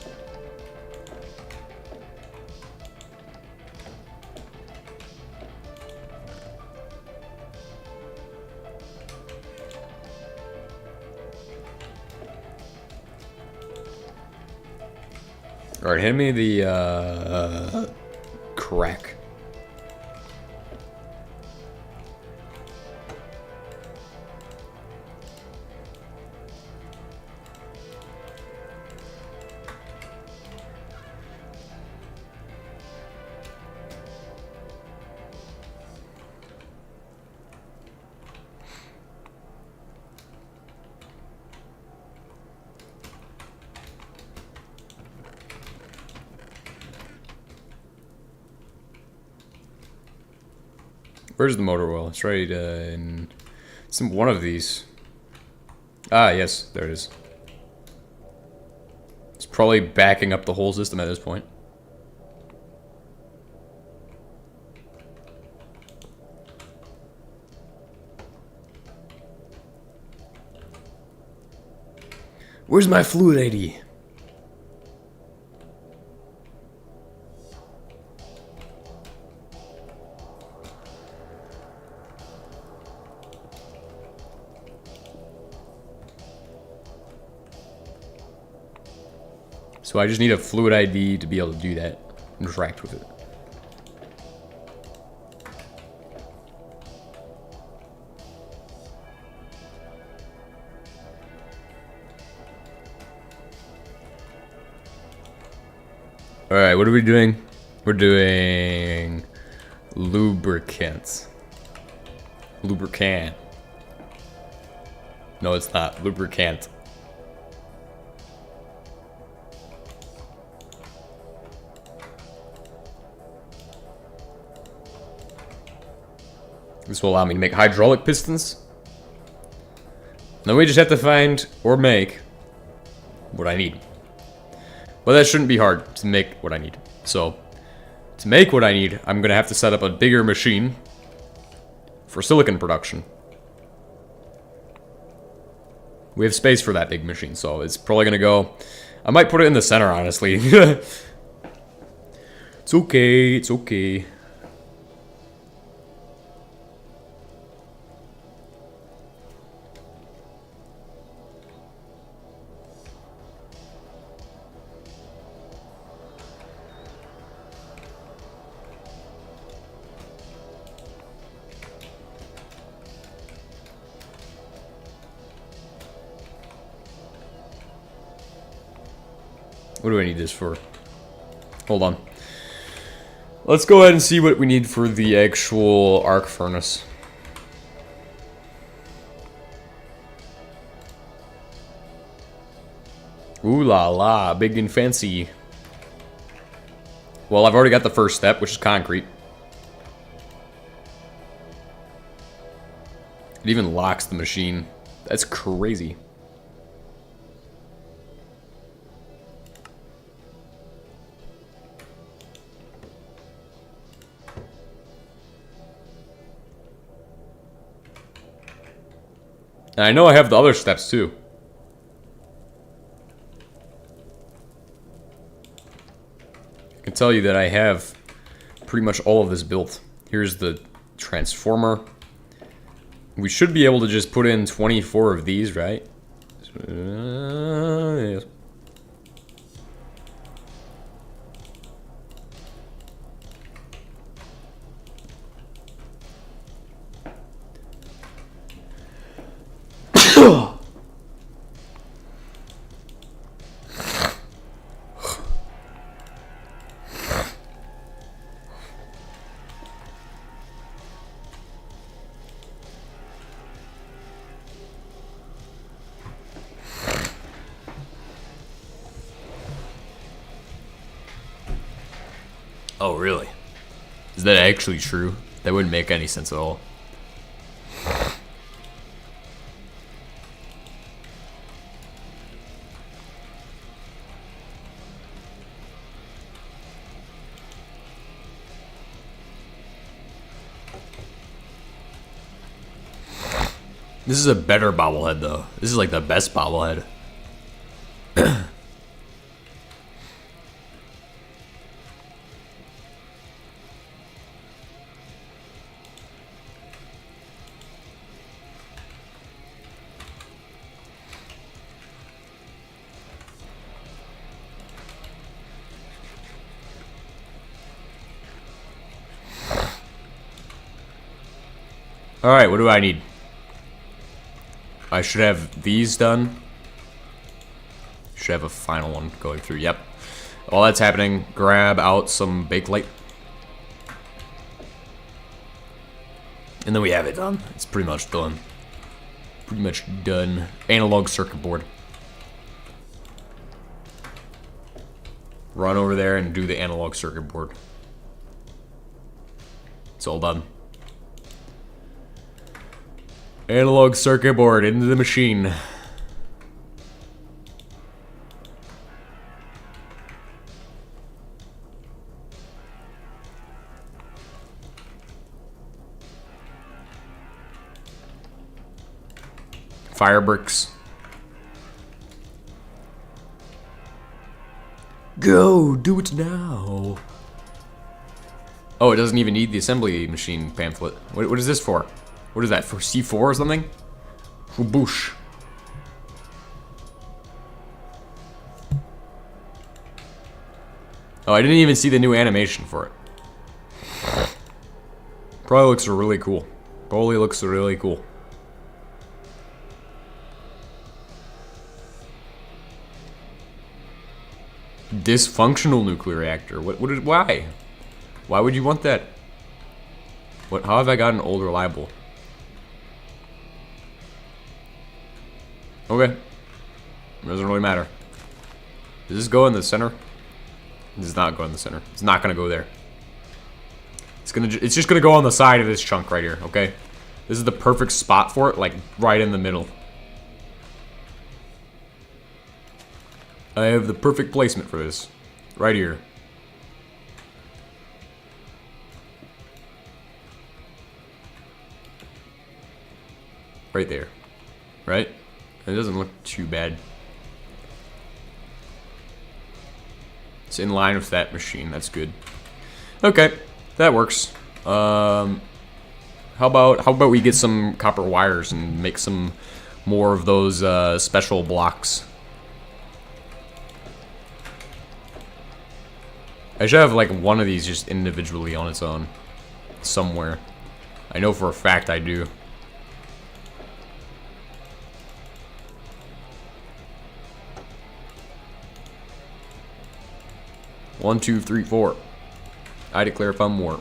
Alright, hand me the crack. Where's the motor oil? It's right in one of these. Ah, yes, there it is. It's probably backing up the whole system at this point. Where's my fluid ID? So I just need a fluid ID to be able to do that, interact with it. Alright, what are we doing? We're doing lubricants. Lubricant. No, it's not. Lubricant. This will allow me to make hydraulic pistons. Now we just have to find or make what I need. But that shouldn't be hard to make what I need. So, to make what I need, I'm going to have to set up a bigger machine for silicon production. We have space for that big machine, so it's probably going to go... I might put it in the center, honestly. It's okay, it's okay. What do I need this for? Hold on. Let's go ahead and see what we need for the actual arc furnace. Ooh la la, big and fancy. Well, I've already got the first step, which is concrete. It even locks the machine. That's crazy. And I know I have the other steps too. I can tell you that I have pretty much all of this built. Here's the transformer. We should be able to just put in 24 of these, right? Yes. Oh, really? Is that actually true? That wouldn't make any sense at all. This is a better bobblehead, though. This is like the best bobblehead. Alright, what do I need? I should have these done. Should have a final one going through. Yep. While that's happening, grab out some Bakelite. And then we have it done. It's pretty much done. Pretty much done. Analog circuit board. Run over there and do the analog circuit board. It's all done. Analog circuit board into the machine. Fire bricks. Go, do it now. Oh, it doesn't even need the assembly machine pamphlet. What is this for? What is that, for C4 or something? Whoosh. Oh, I didn't even see the new animation for it. Probably looks really cool. Probably looks really cool. Dysfunctional nuclear reactor. Why? Why would you want that? How have I gotten old reliable? Okay. It doesn't really matter. Does this go in the center? It does not go in the center. It's not gonna go there. It's just gonna go on the side of this chunk right here, okay? This is the perfect spot for it, like right in the middle. I have the perfect placement for this. Right here. Right there. Right? It doesn't look too bad. It's in line with that machine. That's good. Okay, that works. How about we get some copper wires and make some more of those special blocks? I should have like one of these just individually on its own somewhere. I know for a fact I do. One, two, three, four. I declare upon war.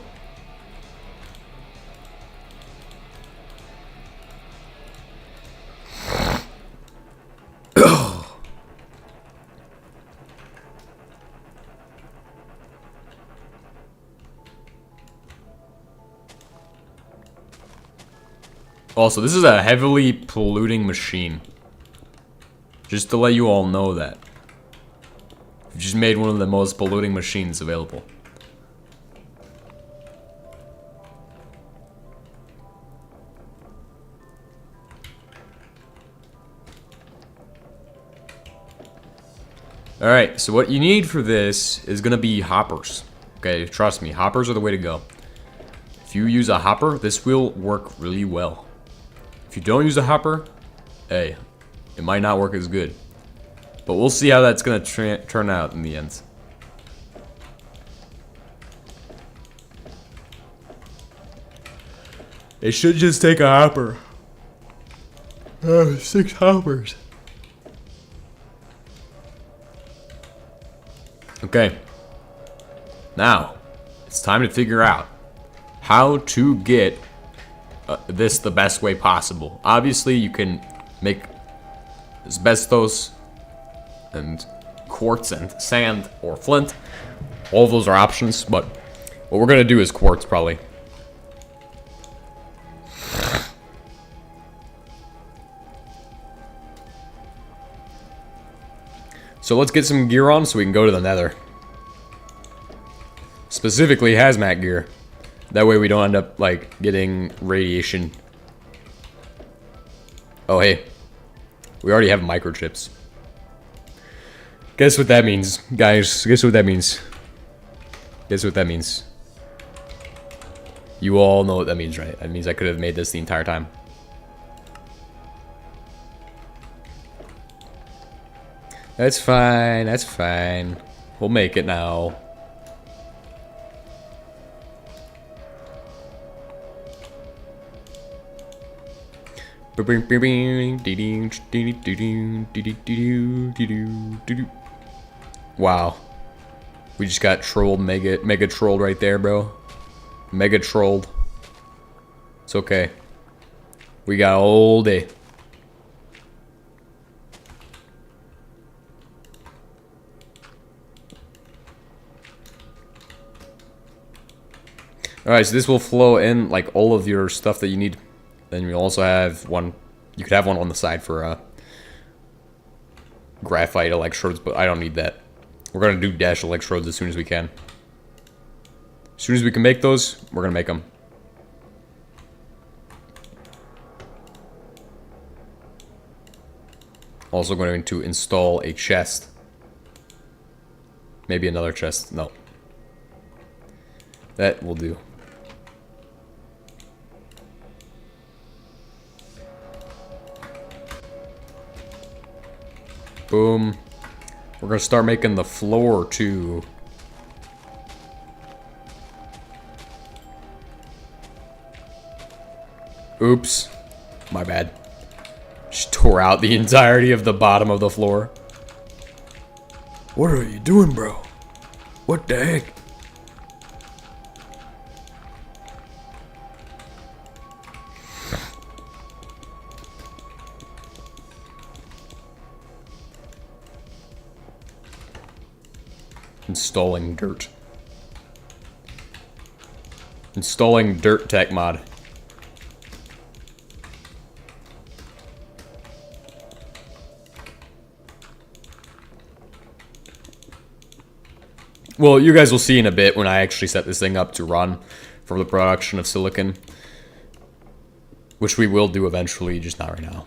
Also, this is a heavily polluting machine. Just to let you all know that. I've just made one of the most polluting machines available. Alright, so what you need for this is gonna be hoppers. Okay, trust me, hoppers are the way to go. If you use a hopper, this will work really well. If you don't use a hopper, hey, it might not work as good. But we'll see how that's gonna turn out in the end. It should just take a hopper. 6 hoppers. Okay. Now, it's time to figure out how to get this the best way possible. Obviously, you can make asbestos and quartz and sand or flint. All of those are options, but what we're gonna do is quartz probably. So let's get some gear on so we can go to the nether. Specifically hazmat gear. That way we don't end up like getting radiation. Oh, hey. We already have microchips. Guess what that means, guys. Guess what that means. Guess what that means. You all know what that means, right? That means I could have made this the entire time. That's fine. That's fine. We'll make it now. Wow. We just got trolled, mega trolled right there, bro. Mega trolled. It's okay. We got all day. Alright, so this will flow in like all of your stuff that you need. Then we also have one. You could have one on the side for graphite electrodes, but I don't need that. We're gonna do dash electrodes as soon as we can. As soon as we can make those, we're gonna make them. Also going to install a chest. Maybe another chest. No. That will do. Boom. We're gonna start making the floor too. Oops. My bad. Just tore out the entirety of the bottom of the floor. What are you doing, bro? What the heck? Installing dirt. Installing dirt tech mod. Well, you guys will see in a bit when I actually set this thing up to run for the production of silicon. Which we will do eventually, just not right now.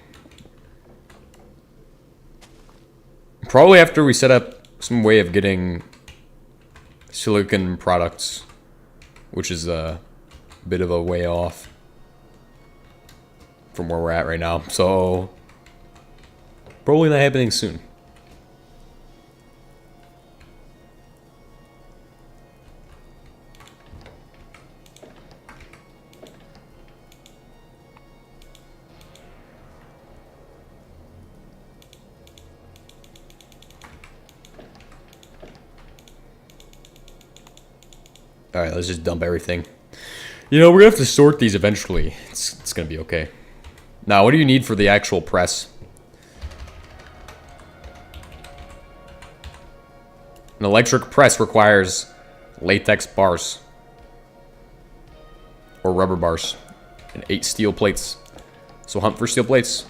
Probably after we set up some way of getting silicon products, which is a bit of a way off from where we're at right now. So, probably not happening soon. Alright, let's just dump everything. You know, we're gonna have to sort these eventually. It's gonna be okay. Now, what do you need for the actual press? An electric press requires latex bars. Or rubber bars. And 8 steel plates. So hunt for steel plates.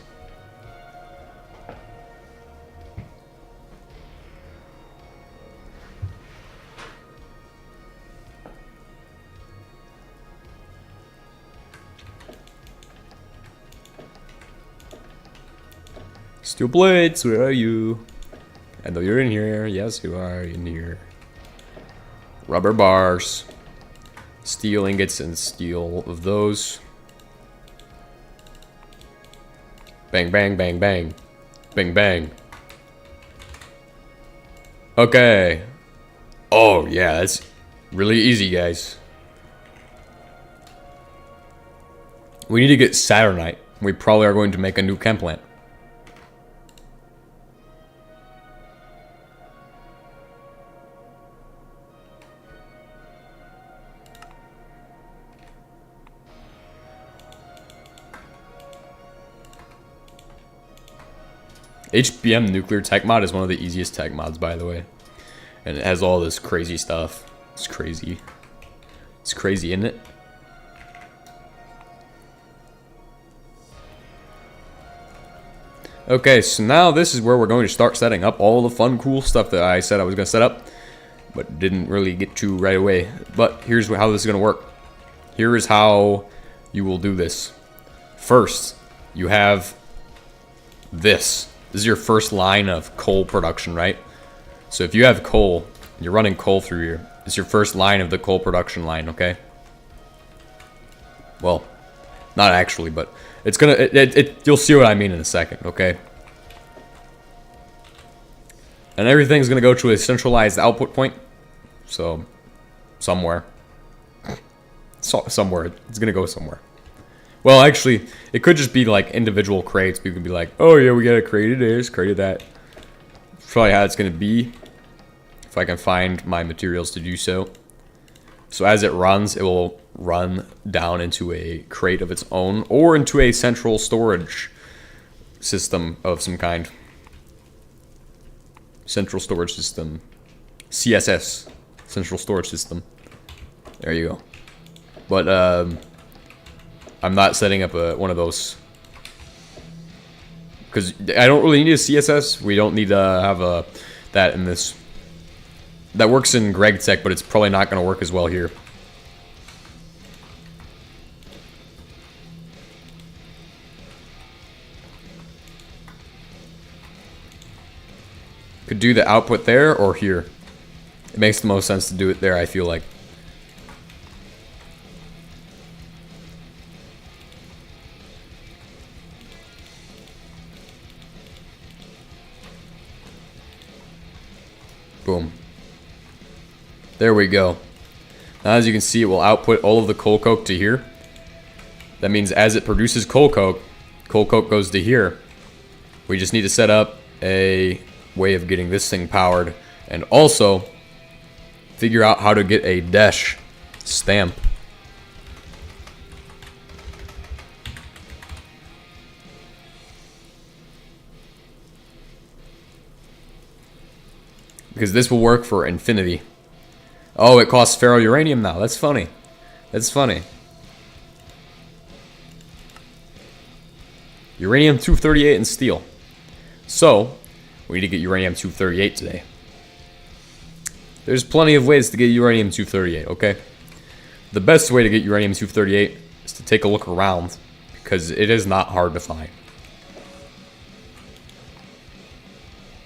Steel plates, where are you? I know you're in here. Yes, you are in here. Rubber bars. Steel ingots and steel of those. Bang, bang, bang, bang. Bang, bang. Okay. Oh, yeah, that's really easy, guys. We need to get Saturnite. We probably are going to make a new chem plant. HBM nuclear tech mod is one of the easiest tech mods, by the way. And it has all this crazy stuff. It's crazy. It's crazy, isn't it? Okay, so now this is where we're going to start setting up all the fun, cool stuff that I said I was going to set up, but didn't really get to right away. But here's how this is going to work. Here is how you will do this. First, you have this is your first line of coal production, right? So if you have coal, you're running coal through here. It's your first line of the coal production line, okay? Well, not actually, but it's gonna. You'll see what I mean in a second, okay? And everything's gonna go to a centralized output point. So, somewhere. Somewhere. It's gonna go somewhere. Well, actually, it could just be like individual crates. People could be like, oh yeah, we gotta create this, create that. That's probably how it's gonna be. If I can find my materials to do so. So as it runs, it will run down into a crate of its own or into a central storage system of some kind. Central storage system. CSS. Central storage system. There you go. But I'm not setting up one of those. Because I don't really need a CSS. We don't need to have that in this. That works in GregTech, but it's probably not going to work as well here. Could do the output there or here. It makes the most sense to do it there, I feel like. Boom. There we go. Now, as you can see, it will output all of the coal coke to here. That means as it produces coal coke goes to here. We just need to set up a way of getting this thing powered and also figure out how to get a dash stamp. Because this will work for infinity. Oh, it costs ferrouranium now. That's funny. That's funny. Uranium-238 and steel. So, we need to get uranium-238 today. There's plenty of ways to get uranium-238, okay? The best way to get uranium-238 is to take a look around, because it is not hard to find.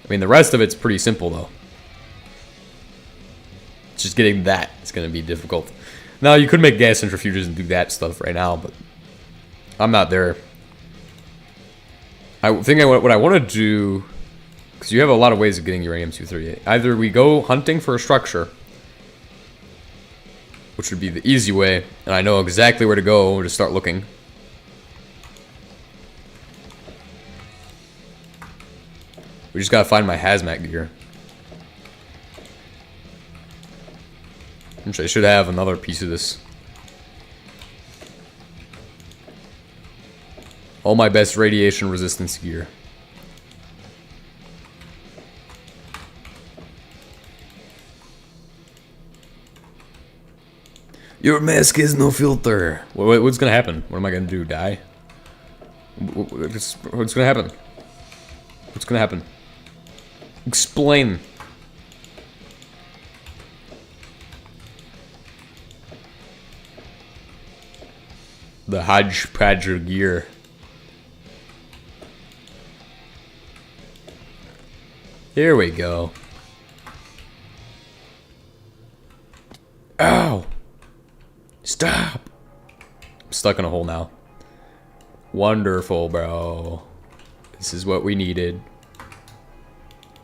I mean, the rest of it's pretty simple, though. Just getting that is going to be difficult. Now, you could make gas centrifuges and do that stuff right now, but I'm not there. I think what I want to do, because you have a lot of ways of getting uranium-238. Either we go hunting for a structure, which would be the easy way, and I know exactly where to go to start looking. We just gotta find my hazmat gear. Which I should have another piece of this. All my best radiation resistance gear. Your mask is no filter. What's gonna happen? What am I gonna do? Die? What's gonna happen? What's gonna happen? Explain. The hodgepodge of gear. Here we go. Ow! Stop! I'm stuck in a hole now. Wonderful, bro. This is what we needed.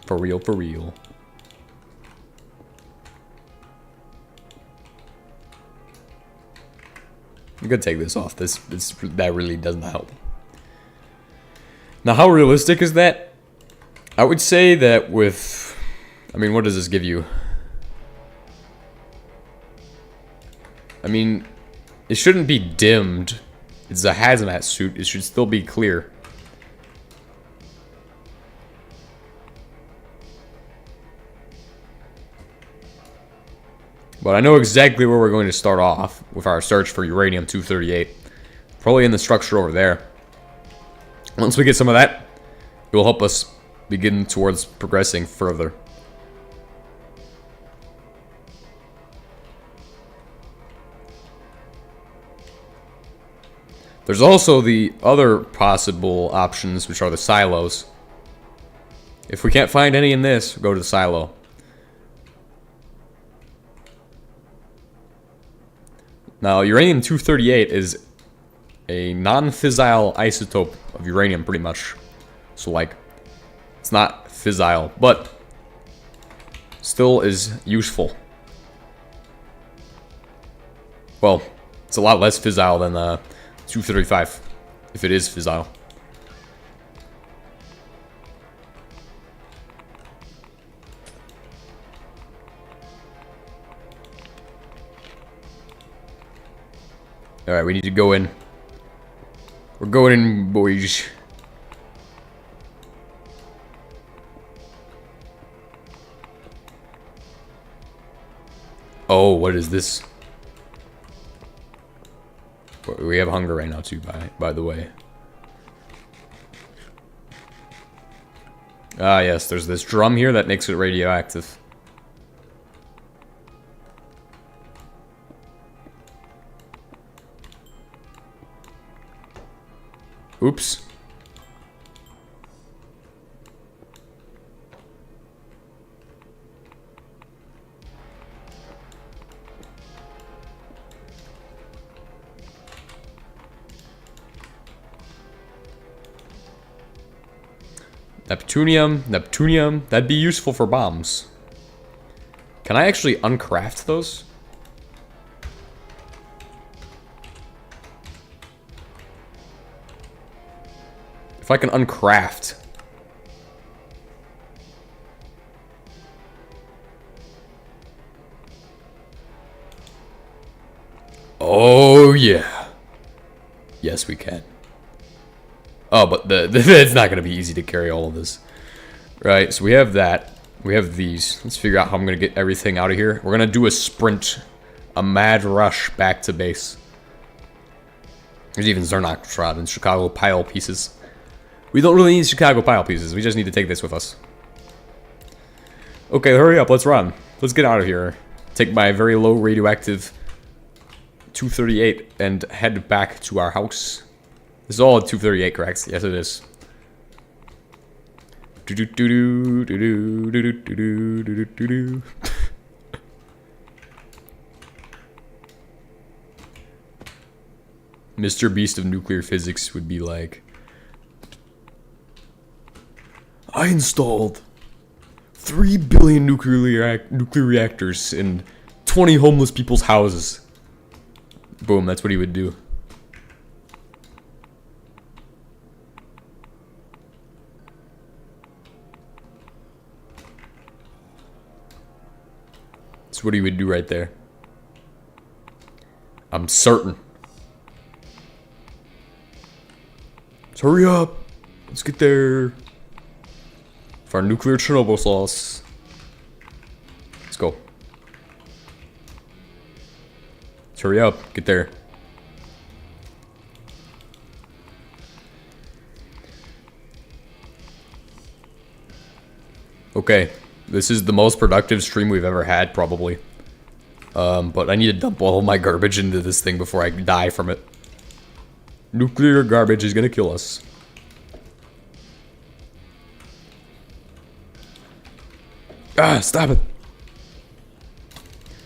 For real, for real. I'm gonna take this off. That really doesn't help. Now, how realistic is that? I would say that with... I mean, what does this give you? I mean, it shouldn't be dimmed. It's a hazmat suit. It should still be clear. But I know exactly where we're going to start off with our search for uranium-238. Probably in the structure over there. Once we get some of that, it will help us begin towards progressing further. There's also the other possible options, which are the silos. If we can't find any in this, go to the silo. Now, uranium-238 is a non-fissile isotope of uranium, pretty much. So, like, it's not fissile, but still is useful. Well, it's a lot less fissile than 235, if it is fissile. Alright, we need to go in. We're going in, boys. Oh, what is this? We have hunger right now too, by the way. Ah, yes, there's this drum here that makes it radioactive. Oops. Neptunium, that'd be useful for bombs. Can I actually uncraft those? If I can uncraft. Oh, yeah. Yes, we can. Oh, but it's not going to be easy to carry all of this. Right, so we have that. We have these. Let's figure out how I'm going to get everything out of here. We're going to do a sprint. A mad rush back to base. There's even Zernoxrod and Chicago pile pieces. We don't really need Chicago pile pieces. We just need to take this with us. Okay, hurry up. Let's run. Let's get out of here. Take my very low radioactive 238 and head back to our house. This is all at 238, correct? Yes, it is. Mr. Beast of nuclear physics would be like, I installed 3 billion nuclear reactors in 20 homeless people's houses. Boom, that's what he would do. That's what he would do right there. I'm certain. Let's hurry up. Let's get there. For our nuclear Chernobyl sauce. Let's go. Let's hurry up. Get there. Okay. This is the most productive stream we've ever had, probably. But I need to dump all of my garbage into this thing before I die from it. Nuclear garbage is gonna kill us. Ah, stop it.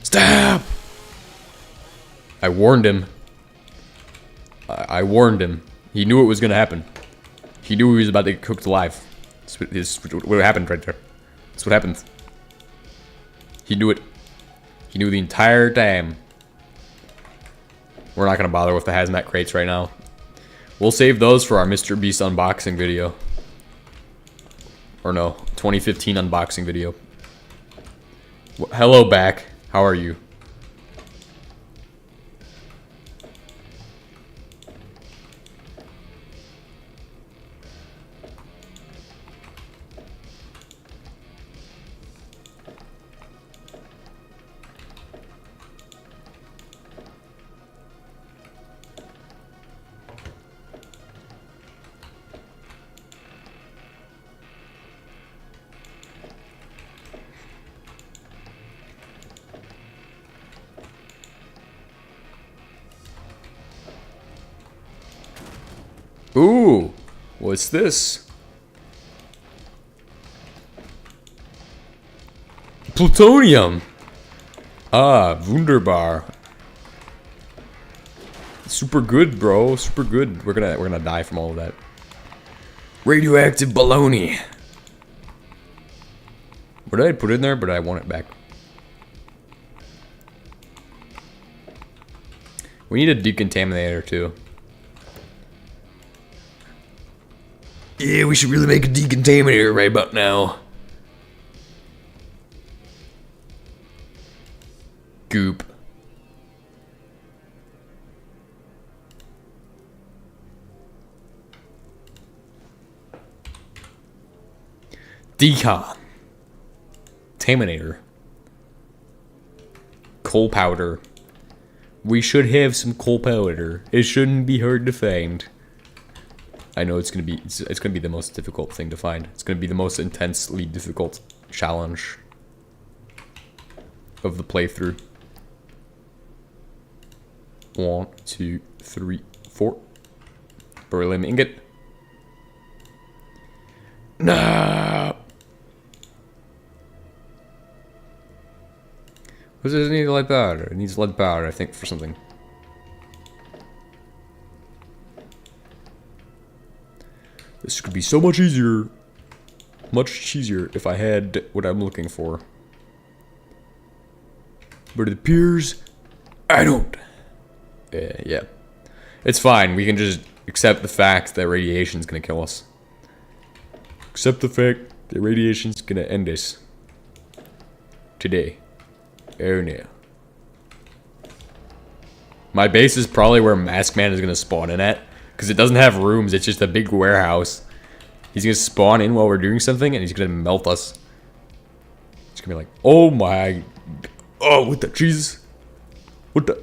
Stop! I warned him. I warned him. He knew it was gonna happen. He knew he was about to get cooked alive. That's what happened right there. That's what happened. He knew it. He knew the entire time. We're not gonna bother with the hazmat crates right now. We'll save those for our Mr. Beast unboxing video. Or no, 2015 unboxing video. Hello back. How are you? Ooh, what's this? Plutonium. Ah, wunderbar. Super good, bro. Super good. We're gonna die from all of that. Radioactive baloney. What did I put in there? But I want it back. We need a decontaminator too. Yeah, we should really make a decontaminator right about now. Goop. Decon. Taminator. Coal powder. We should have some coal powder. It shouldn't be hard to find. I know it's gonna be the most difficult thing to find. It's gonna be the most intensely difficult challenge of the playthrough. 1, 2, 3, 4. Beryllium ingot. No. What does it need? Lead powder. It needs lead powder, I think, for something. This could be so much easier. Much easier if I had what I'm looking for. But it appears I don't. Yeah. It's fine. We can just accept the fact that radiation's gonna kill us. Accept the fact that radiation's gonna end us. Today. Oh no. My base is probably where Mask Man is gonna spawn in at. Because it doesn't have rooms, it's just a big warehouse. He's gonna spawn in while we're doing something and he's gonna melt us. It's gonna be like, oh my. Oh, what the Jesus? What the.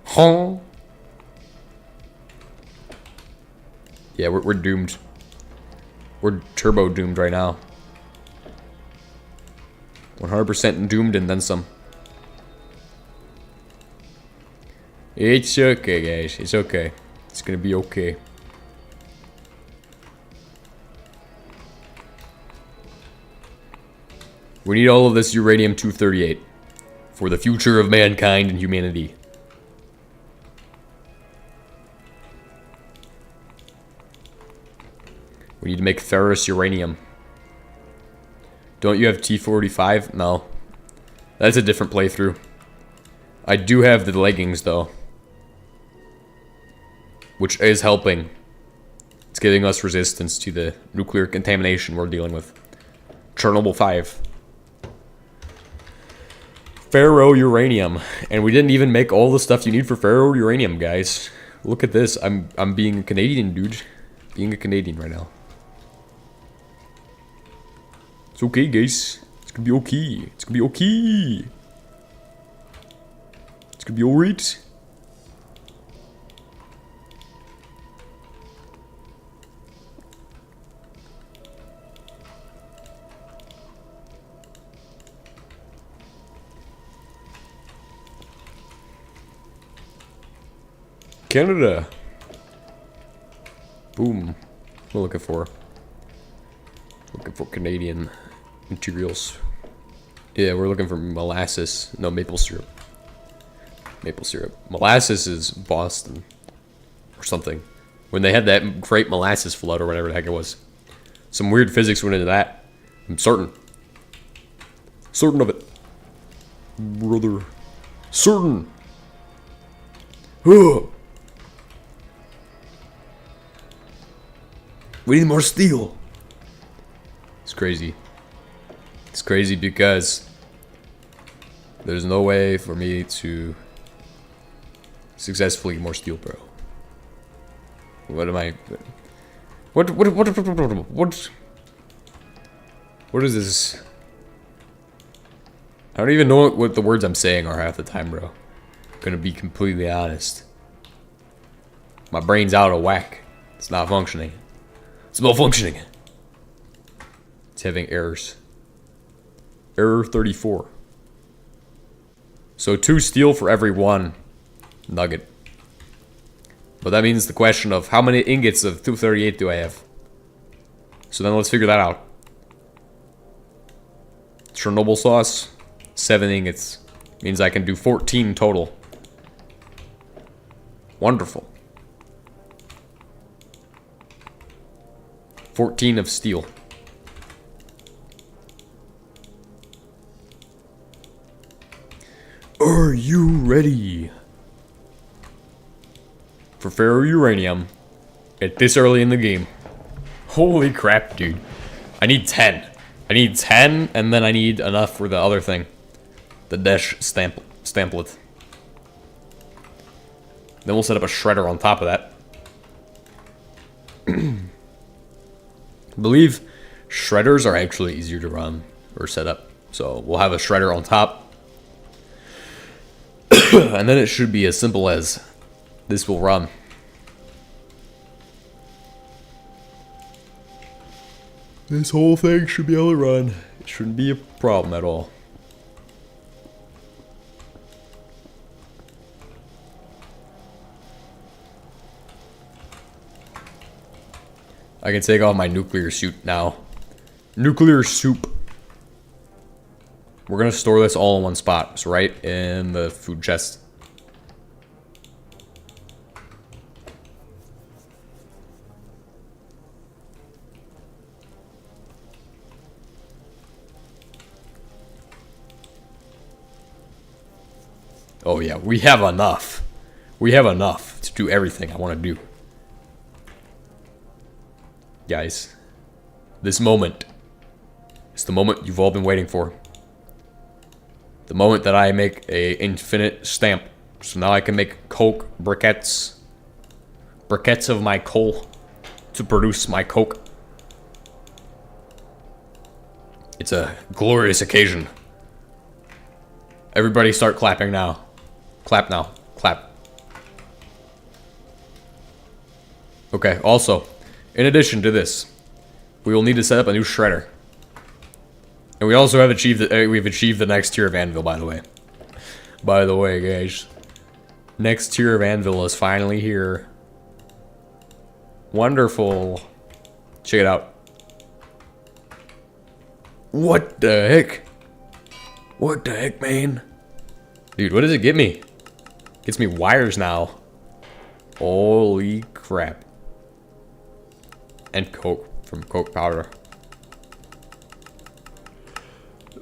Huh? Yeah, we're doomed. We're turbo doomed right now. 100% doomed and then some. It's okay, guys. It's okay. It's gonna be okay. We need all of this uranium-238 for the future of mankind and humanity. We need to make ferrous uranium. Don't you have T45? No. That's a different playthrough. I do have the leggings, though. Which is helping. It's giving us resistance to the nuclear contamination we're dealing with. Chernobyl 5. Ferro uranium. And we didn't even make all the stuff you need for ferro uranium, guys. Look at this. I'm being a Canadian, dude. Being a Canadian right now. It's okay, guys. It's gonna be okay. It's gonna be okay. It's gonna be alright. Canada. Boom. We're looking for Canadian materials. Yeah, we're looking for molasses. No, maple syrup. Maple syrup. Molasses is Boston. Or something. When they had that great molasses flood or whatever the heck it was. Some weird physics went into that. I'm certain. Certain of it. Brother. Certain. Ugh. We need more steel. It's crazy. It's crazy because there's no way for me to successfully get more steel, bro. What am I? What is this? I don't even know what the words I'm saying are half the time, bro. Gonna be completely honest. My brain's out of whack. It's not functioning. It's malfunctioning. It's having errors. Error 34. So 2 steel for every 1 nugget. But that means the question of how many ingots of 238 do I have? So then let's figure that out. Chernobyl sauce, 7 ingots. Means I can do 14 total. Wonderful. 14 of steel. Are you ready for ferrouranium at this early in the game? Holy crap, dude. I need 10. I need 10, and then I need enough for the other thing. The dash stamplet. Then we'll set up a shredder on top of that. I believe shredders are actually easier to run or set up. So we'll have a shredder on top. And then it should be as simple as this will run. This whole thing should be able to run. It shouldn't be a problem at all. I can take off my nuclear suit now. Nuclear soup. We're gonna store this all in one spot. So right in the food chest. Oh yeah, we have enough. We have enough to do everything I want to do. Guys, this moment is the moment you've all been waiting for. The moment that I make a infinite stamp. So now I can make coke briquettes. Briquettes of my coal to produce my coke. It's a glorious occasion. Everybody start clapping now. Clap now. Clap. Okay, also, in addition to this, we will need to set up a new shredder. And we also have achieved we've achieved the next tier of anvil, by the way. By the way, guys. Next tier of anvil is finally here. Wonderful. Check it out. What the heck? What the heck, man? Dude, what does it get me? Gets me wires now. Holy crap. And coke from coke powder.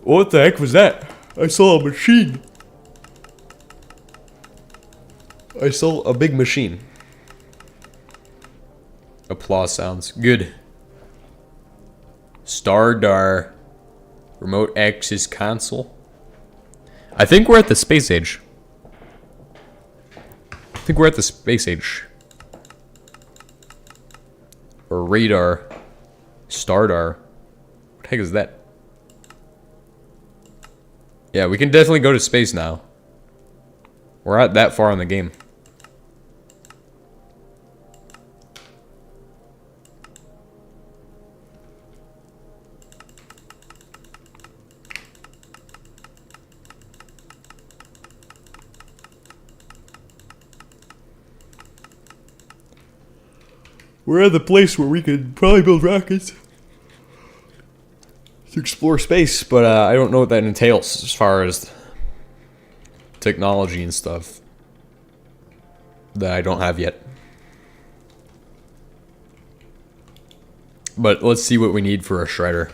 What the heck was that? I saw a machine. I saw a big machine. Applause sounds good. Stardar. Remote access console. I think we're at the space age. I think we're at the space age. Or radar. Stardar. What the heck is that? Yeah, we can definitely go to space now. We're not that far in the game. We're at the place where we could probably build rockets to explore space, but I don't know what that entails as far as technology and stuff that I don't have yet. But let's see what we need for a shredder.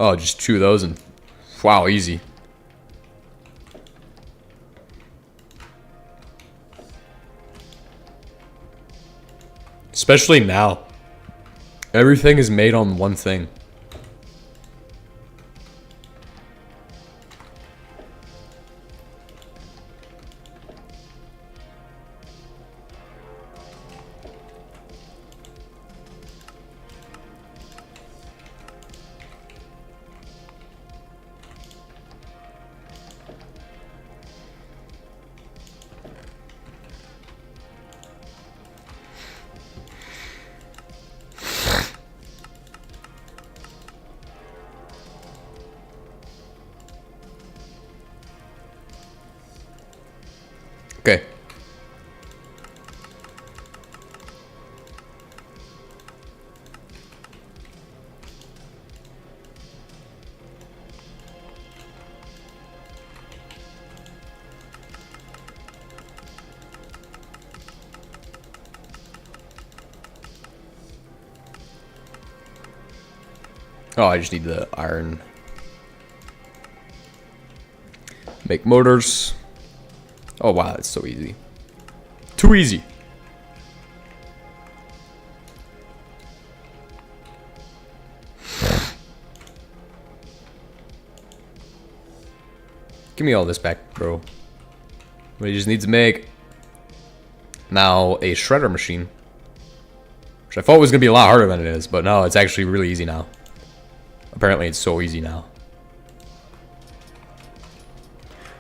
Oh, just 2 of those and wow, easy. Especially now. Everything is made on one thing. Okay. Oh, I just need the iron. Make motors. Oh, wow, that's so easy. Too easy. Give me all this back, bro. What he just needs to make. Now, a shredder machine. Which I thought was going to be a lot harder than it is, but no, it's actually really easy now. Apparently, it's so easy now.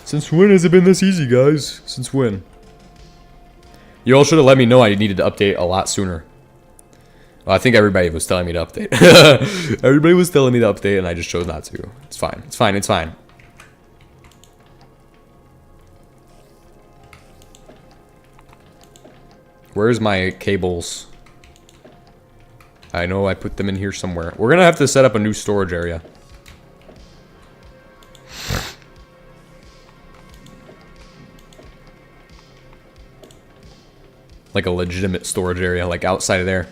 Since when has it been this easy, guys? Since when? You all should have let me know I needed to update a lot sooner. Well, I think everybody was telling me to update. Everybody was telling me to update, and I just chose not to. It's fine. It's fine. It's fine. Where's my cables? I know I put them in here somewhere. We're gonna have to set up a new storage area. Like a legitimate storage area, like outside of there.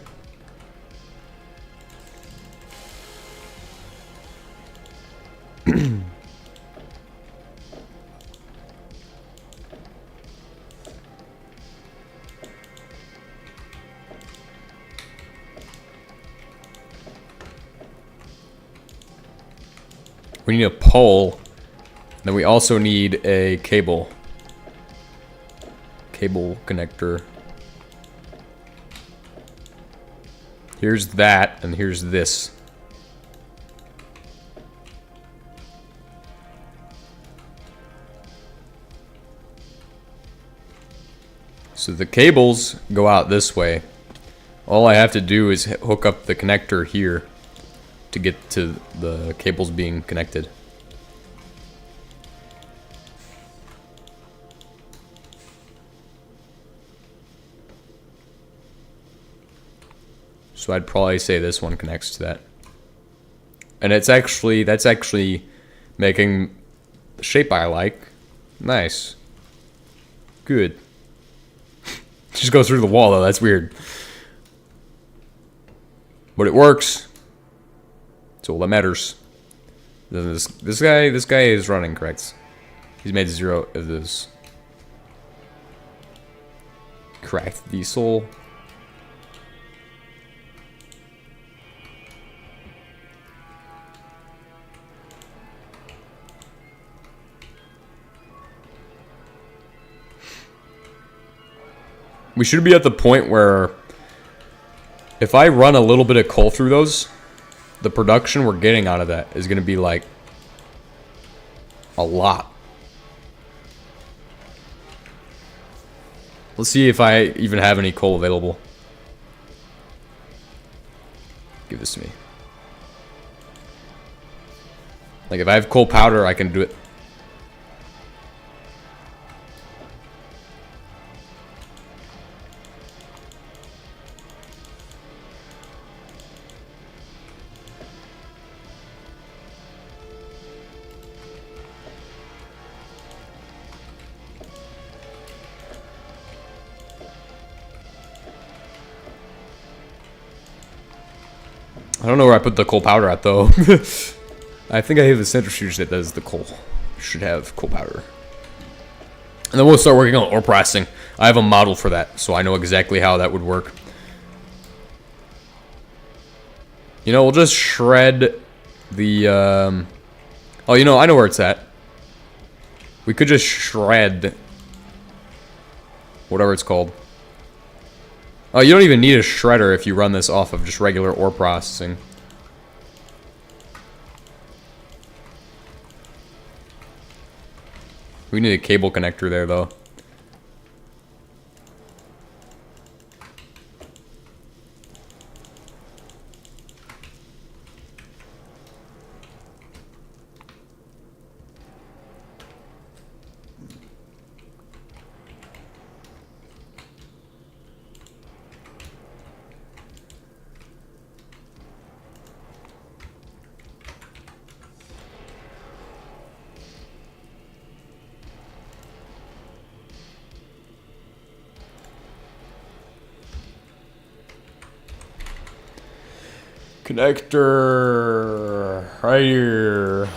We need a pole. Then we also need a cable. Cable connector. Here's that, and here's this. So the cables go out this way. All I have to do is hook up the connector here to get to the cables being connected. So I'd probably say this one connects to that. And that's actually making the shape I like. Nice. Good. Just goes through the wall though, that's weird. But it works. That's all that matters. This guy is running correct. He's made 0 of this. Cracked diesel. We should be at the point where if I run a little bit of coal through those, the production we're getting out of that is going to be like a lot. Let's see if I even have any coal available. Give this to me. Like if I have coal powder, I can do it. I don't know where I put the coal powder at though. I think I have a centrifuge that does the coal. Should have coal powder. And then we'll start working on ore processing. I have a model for that, so I know exactly how that would work. You know, we'll just shred the, oh, you know, I know where it's at. We could just shred whatever it's called. Oh, you don't even need a shredder if you run this off of just regular ore processing. We need a cable connector there, though. Connector right here.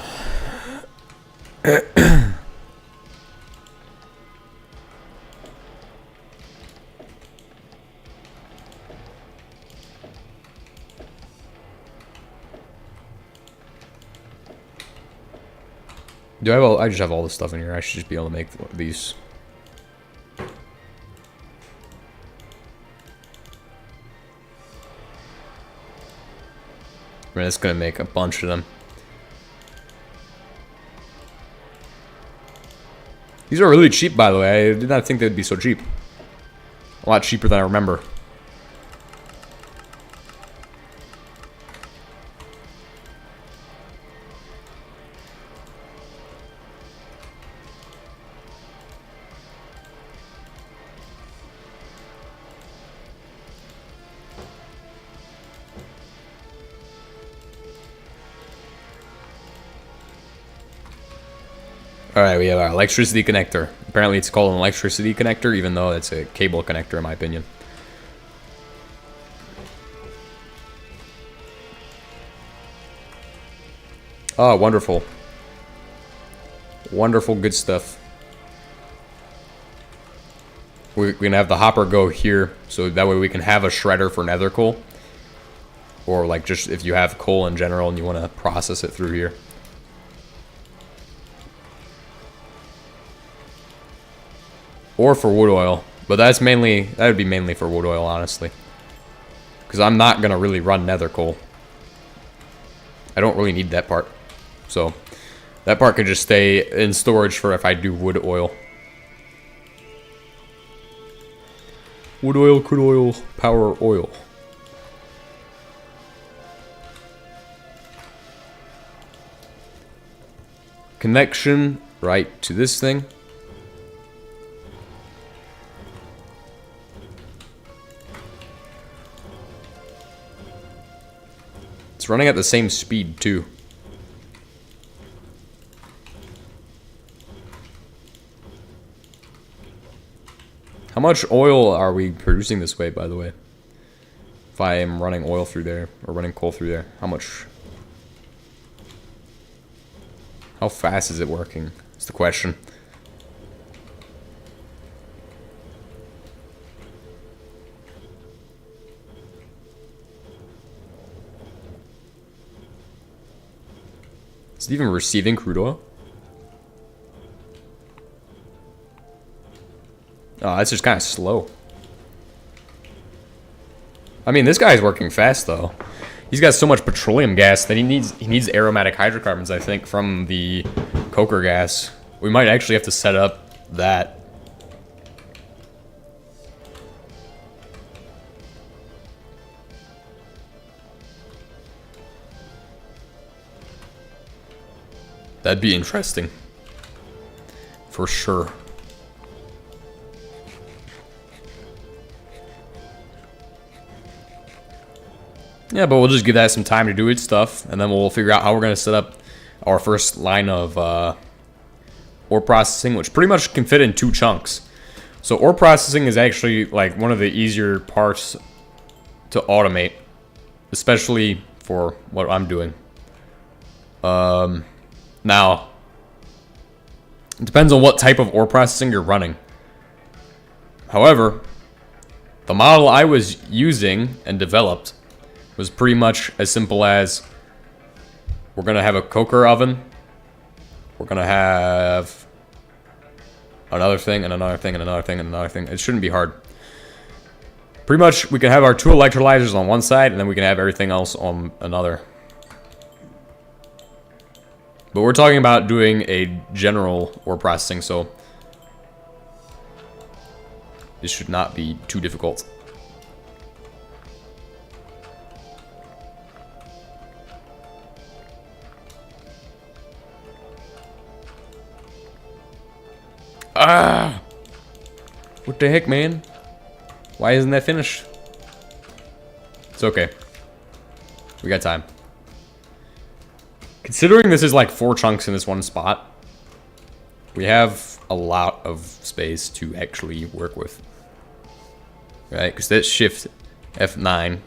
Do I have all, I just have all this stuff in here. I should just be able to make these. I mean, it's gonna make a bunch of them. These are really cheap, by the way. I did not think they'd be so cheap. A lot cheaper than I remember. Alright, we have our electricity connector. Apparently it's called an electricity connector, even though it's a cable connector in my opinion. Oh, wonderful. Wonderful, good stuff. We're going to have the hopper go here, so that way we can have a shredder for nether coal. Or like just if you have coal in general and you want to process it through here. Or for wood oil, but that would be mainly for wood oil, honestly. Because I'm not going to really run nether coal. I don't really need that part. So, that part could just stay in storage for if I do wood oil. Wood oil, crude oil, power oil. Connection right to this thing. It's running at the same speed, too. How much oil are we producing this way, by the way? If I am running oil through there, or running coal through there, how much? How fast is it working? That's the question. Is it even receiving crude oil? Oh, that's just kind of slow. I mean, this guy's working fast though. He's got so much petroleum gas that he needs aromatic hydrocarbons, I think, from the coker gas. We might actually have to set up that. That'd be interesting. For sure. Yeah, but we'll just give that some time to do its stuff, and then we'll figure out how we're going to set up our first line of ore processing, which pretty much can fit in 2 chunks. So ore processing is actually like one of the easier parts to automate, especially for what I'm doing. Now, it depends on what type of ore processing you're running. However, the model I was using and developed was pretty much as simple as we're going to have a coker oven, we're going to have another thing, and another thing, and another thing, and another thing. It shouldn't be hard. Pretty much, we can have our 2 electrolyzers on one side, and then we can have everything else on another. But we're talking about doing a general ore processing, so this should not be too difficult. Ah! What the heck, man? Why isn't that finished? It's okay. We got time. Considering this is like 4 chunks in this one spot, we have a lot of space to actually work with. Right? Because that's shift F9.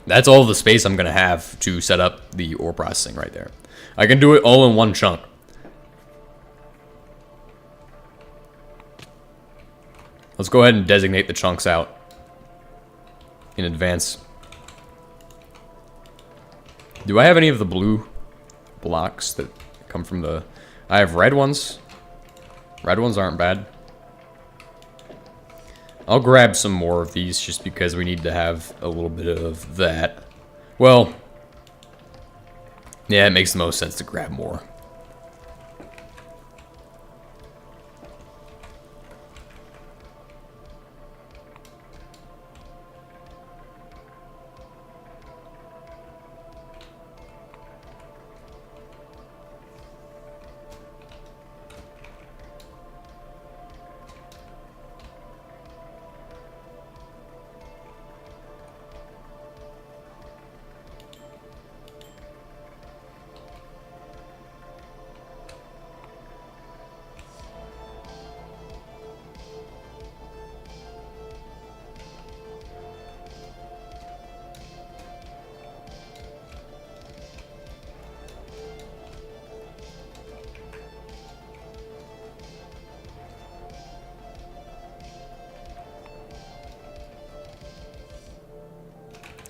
That's all the space I'm going to have to set up the ore processing right there. I can do it all in one chunk. Let's go ahead and designate the chunks out in advance. Do I have any of the blue blocks that come from the... I have red ones. Red ones aren't bad. I'll grab some more of these just because we need to have a little bit of that. Well, yeah, it makes the most sense to grab more.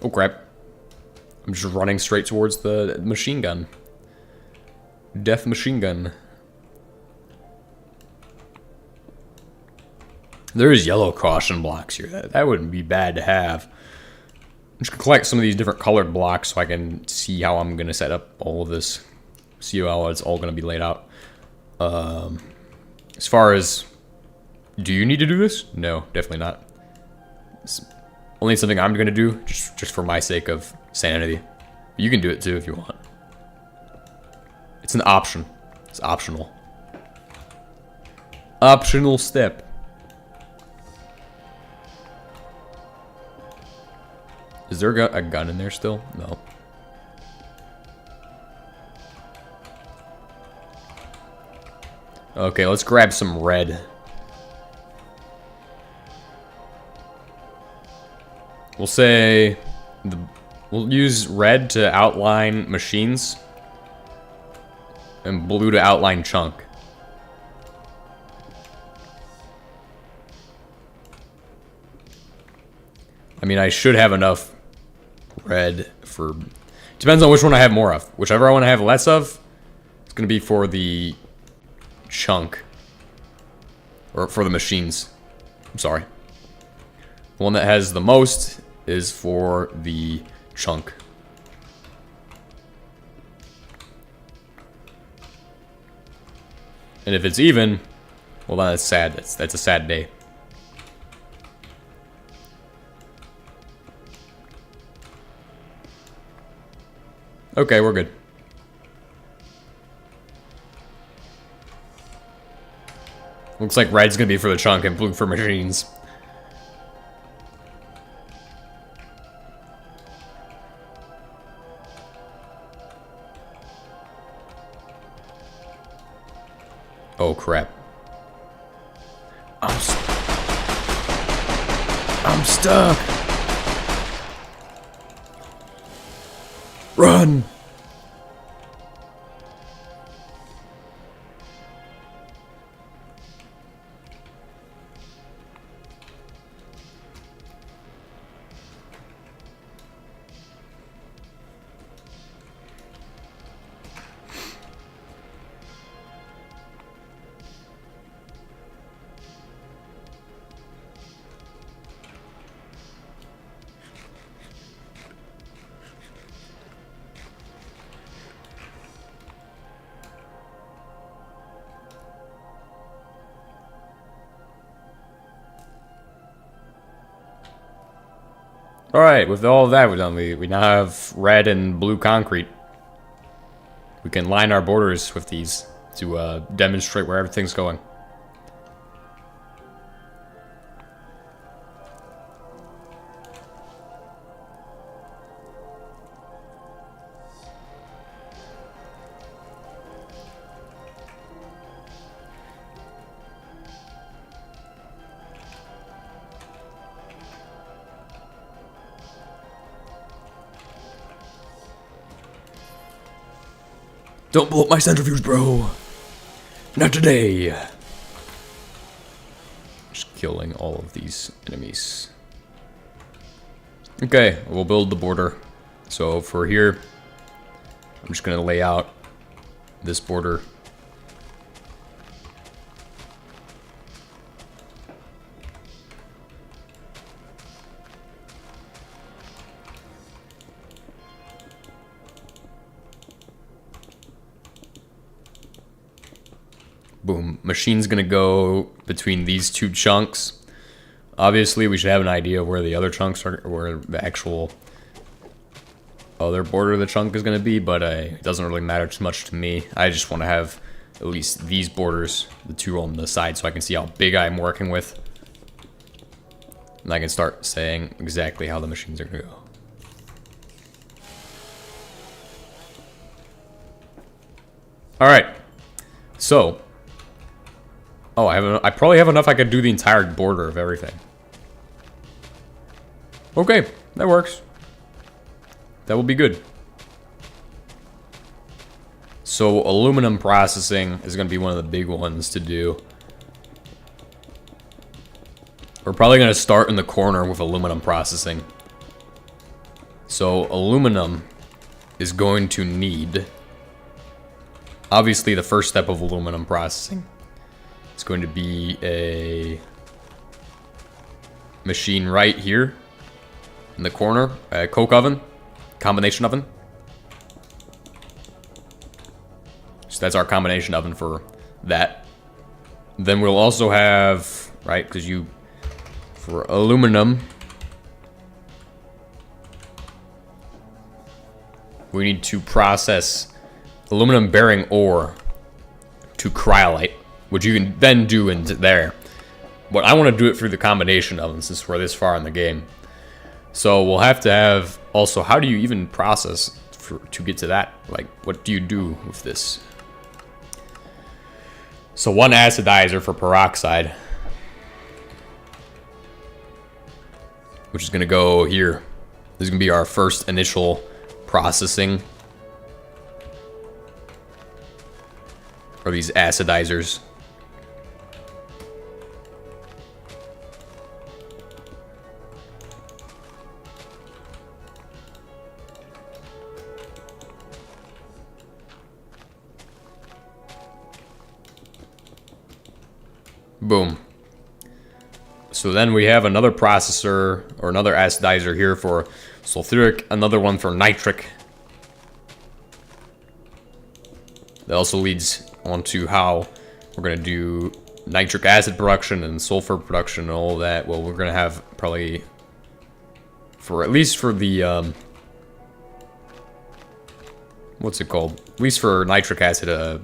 Oh crap. I'm just running straight towards the machine gun. Death machine gun. There's yellow caution blocks here. That wouldn't be bad to have. I'm just gonna collect some of these different colored blocks so I can see how I'm gonna set up all of this. See how it's all gonna be laid out. As far as, do you need to do this? No, definitely not. It's only something I'm gonna do just for my sake of sanity. You can do it too if you want. It's an option. It's optional. Optional step. Is there a gun in there still? No. Okay, let's grab some red. We'll say we'll use red to outline machines and blue to outline chunk. I mean, I should have enough red for... Depends on which one I have more of. Whichever I want to have less of, it's going to be for the chunk. Or for the machines. I'm sorry. The one that has the most is for the chunk. And if it's even, well, then that's sad. That's a sad day. Okay, we're good. Looks like red's gonna be for the chunk and blue for machines. Oh crap. I'm stuck. Run. Alright, with all of that we've done, we now have red and blue concrete. We can line our borders with these to demonstrate where everything's going. Don't blow up my centrifuge, bro. Not today. Just killing all of these enemies. Okay, we'll build the border. So for here, I'm just gonna lay out this border. Boom. Machine's gonna go between these two chunks. Obviously, we should have an idea of where the other chunks are, where the actual other border of the chunk is gonna be, but it doesn't really matter too much to me. I just want to have at least these borders, the two on the side, so I can see how big I'm working with. And I can start saying exactly how the machines are gonna go. Alright. So, oh, I probably have enough I could do the entire border of everything. Okay, that works. That will be good. So, aluminum processing is going to be one of the big ones to do. We're probably going to start in the corner with aluminum processing. So, aluminum is going to need... Obviously, the first step of aluminum processing is going to be a machine right here in the corner, a coke oven, combination oven. So that's our combination oven for that. Then we'll also have, right, because for aluminum, we need to process aluminum bearing ore to cryolite, which you can then do into there. But I want to do it through the combination oven since we're this far in the game. So we'll have to have also, how do you even process to get to that? Like, what do you do with this? So one acidizer for peroxide, which is going to go here. This is going to be our first initial processing. Or these acidizers. Boom. So then we have another processor or another acidizer here for sulfuric, another one for nitric. That also leads on to how we're going to do nitric acid production and sulfur production and all that. Well, we're going to have probably, for at least for the, what's it called? At least for nitric acid, a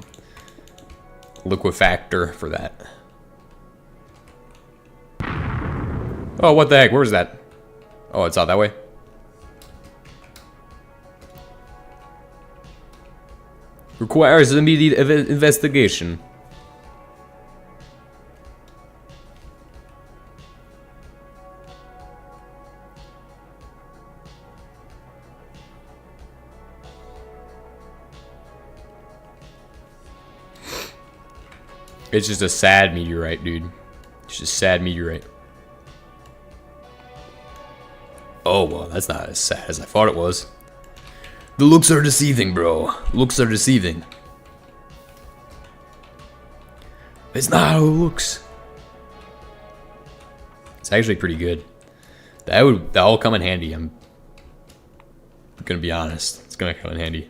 liquefactor for that. Oh, what the heck? Where is that? Oh, it's out that way? Requires immediate investigation. It's just a sad meteorite, dude. It's just a sad meteorite. Oh, well, that's not as sad as I thought it was. The looks are deceiving, bro. Looks are deceiving. It's not how it looks. It's actually pretty good. That'll come in handy. I'm gonna be honest. It's gonna come in handy.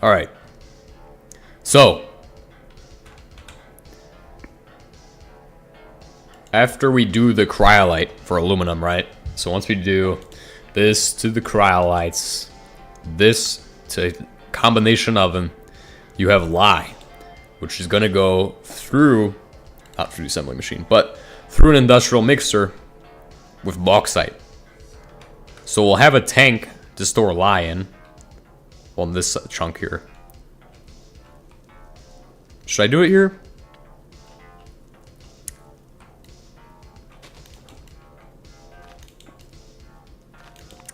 All right. So, after we do the cryolite for aluminum, right? So once we do this to the cryolites, this to combination oven, you have lye, which is going to go through, not through the assembly machine, but through an industrial mixer with bauxite. So we'll have a tank to store lye in on this chunk here. Should I do it here?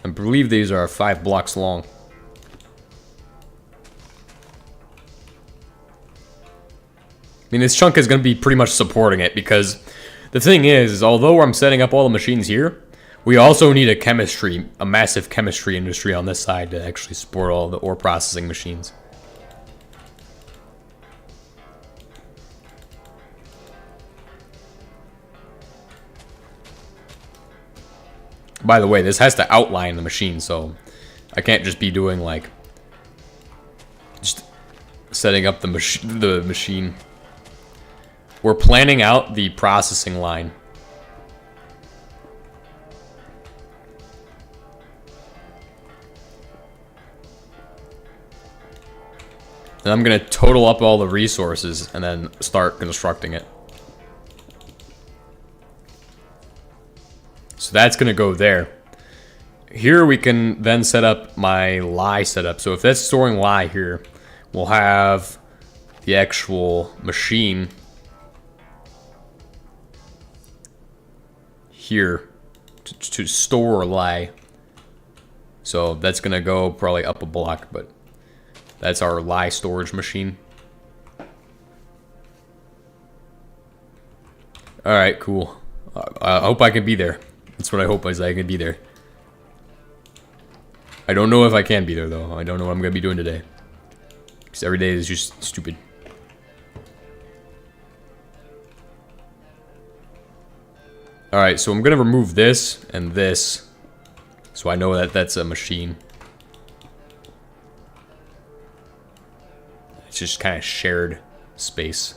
I believe these are 5 blocks long. I mean, this chunk is going to be pretty much supporting it, because the thing is although I'm setting up all the machines here, we also need a massive chemistry industry on this side to actually support all the ore processing machines. By the way, this has to outline the machine, so I can't just be doing like just setting up the machine. We're planning out the processing line. And I'm gonna total up all the resources and then start constructing it. So that's going to go there. Here we can then set up my lye setup. So if that's storing lye here, we'll have the actual machine here to store lye. So that's going to go probably up a block, but that's our lye storage machine. All right, cool. I hope I can be there. That's what I hope, is I can be there. I don't know if I can be there, though. I don't know what I'm going to be doing today. Because every day is just stupid. Alright, so I'm going to remove this and this. So I know that that's a machine. It's just kind of shared space.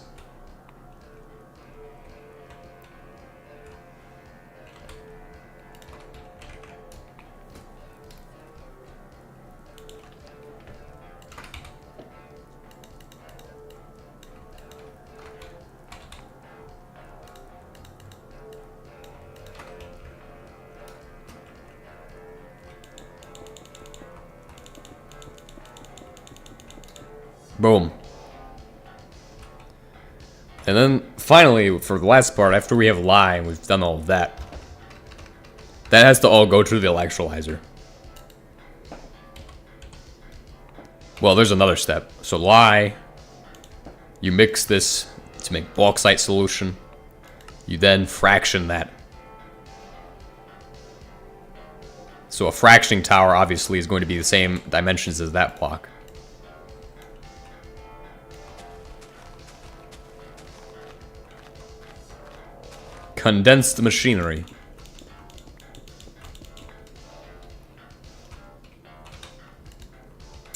Boom. And then, finally, for the last part, after we have lye and we've done all of that, that has to all go to the electrolyzer. Well, there's another step. So lye, you mix this to make bauxite solution. You then fraction that. So a fractioning tower, obviously, is going to be the same dimensions as that block. Condensed machinery.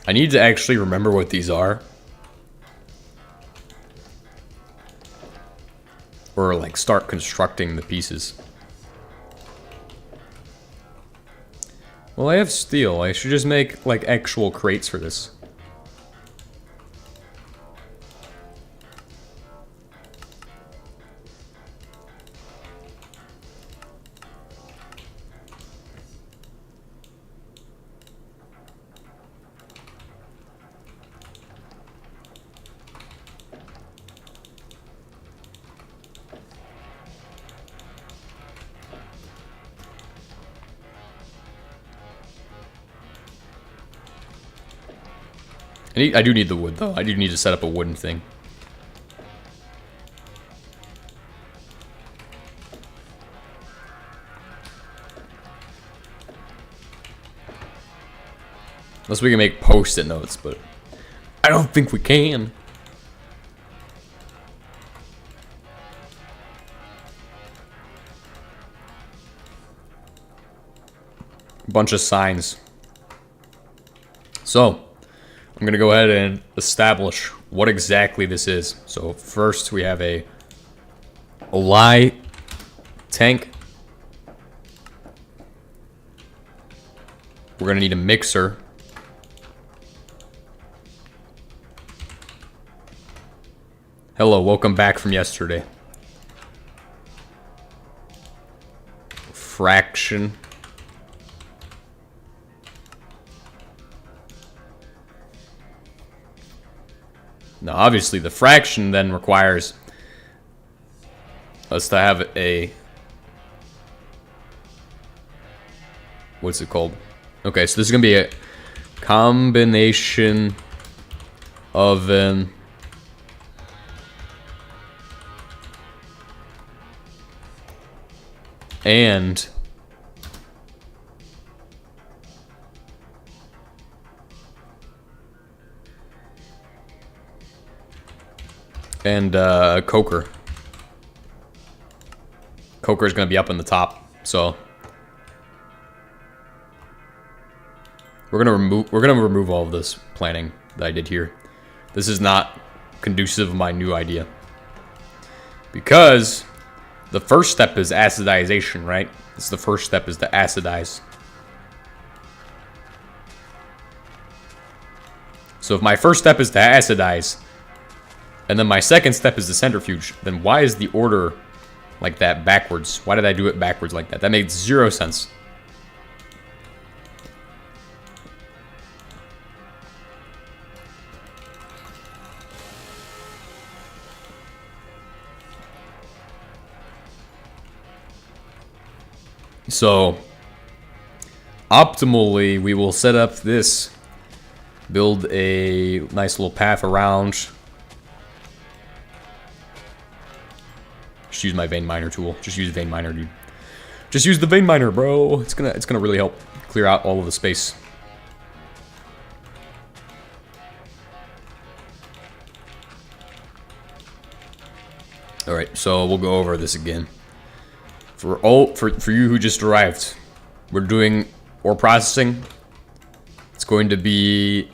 I need to actually remember what these are. Or like start constructing the pieces. Well, I have steel. I should just make like actual crates for this. I do need the wood, though. I do need to set up a wooden thing. Unless we can make post-it notes, but I don't think we can. Bunch of signs. So, I'm going to go ahead and establish what exactly this is. So first we have a lye tank. We're gonna need a mixer. Hello, welcome back from yesterday. Fraction. Now, obviously, the fraction then requires us to have a... What's it called? Okay, so this is going to be a combination oven and coker. Coker is going to be up in the top, so we're gonna remove all of this planning that I did here. This is not conducive of my new idea, because the first step is acidization, right? This is the first step, is to acidize. So if my first step is to acidize, and then my second step is the centrifuge, then why is the order like that backwards? Why did I do it backwards like that? That makes zero sense. So, optimally, we will set up this, build a nice little path around. Just use my vein miner tool. Just use vein miner, dude. Just use the vein miner, bro. It's gonna really help clear out all of the space. All right, so we'll go over this again. For you who just arrived, we're doing ore processing. It's going to be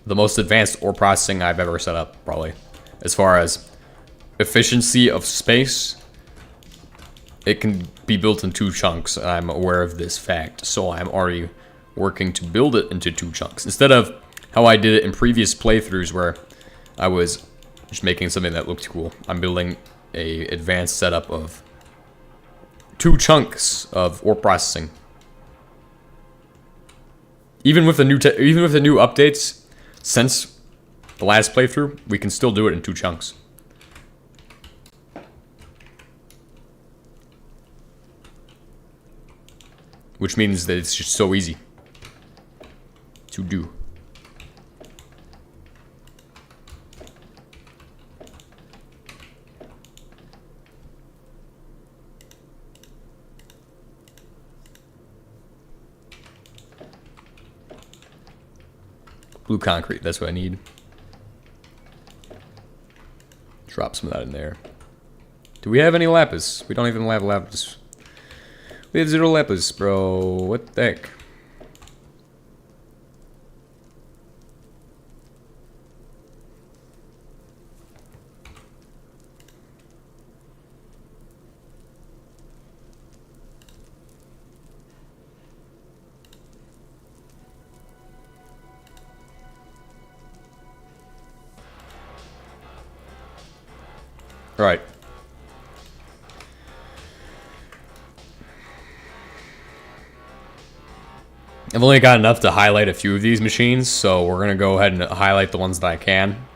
the most advanced ore processing I've ever set up, probably. As far as efficiency of space, it can be built in 2 chunks. I'm aware of this fact, so I'm already working to build it into 2 chunks. Instead of how I did it in previous playthroughs where I was just making something that looked cool. I'm building a advanced setup of 2 chunks of ore processing. Even with the new updates since the last playthrough, we can still do it in 2 chunks. Which means that it's just so easy to do. Blue concrete, that's what I need. Drop some of that in there. Do we have any lapis? We don't even have lapis. We have 0 lapis, bro. What the heck? All right. I've only got enough to highlight a few of these machines, so we're gonna go ahead and highlight the ones that I can.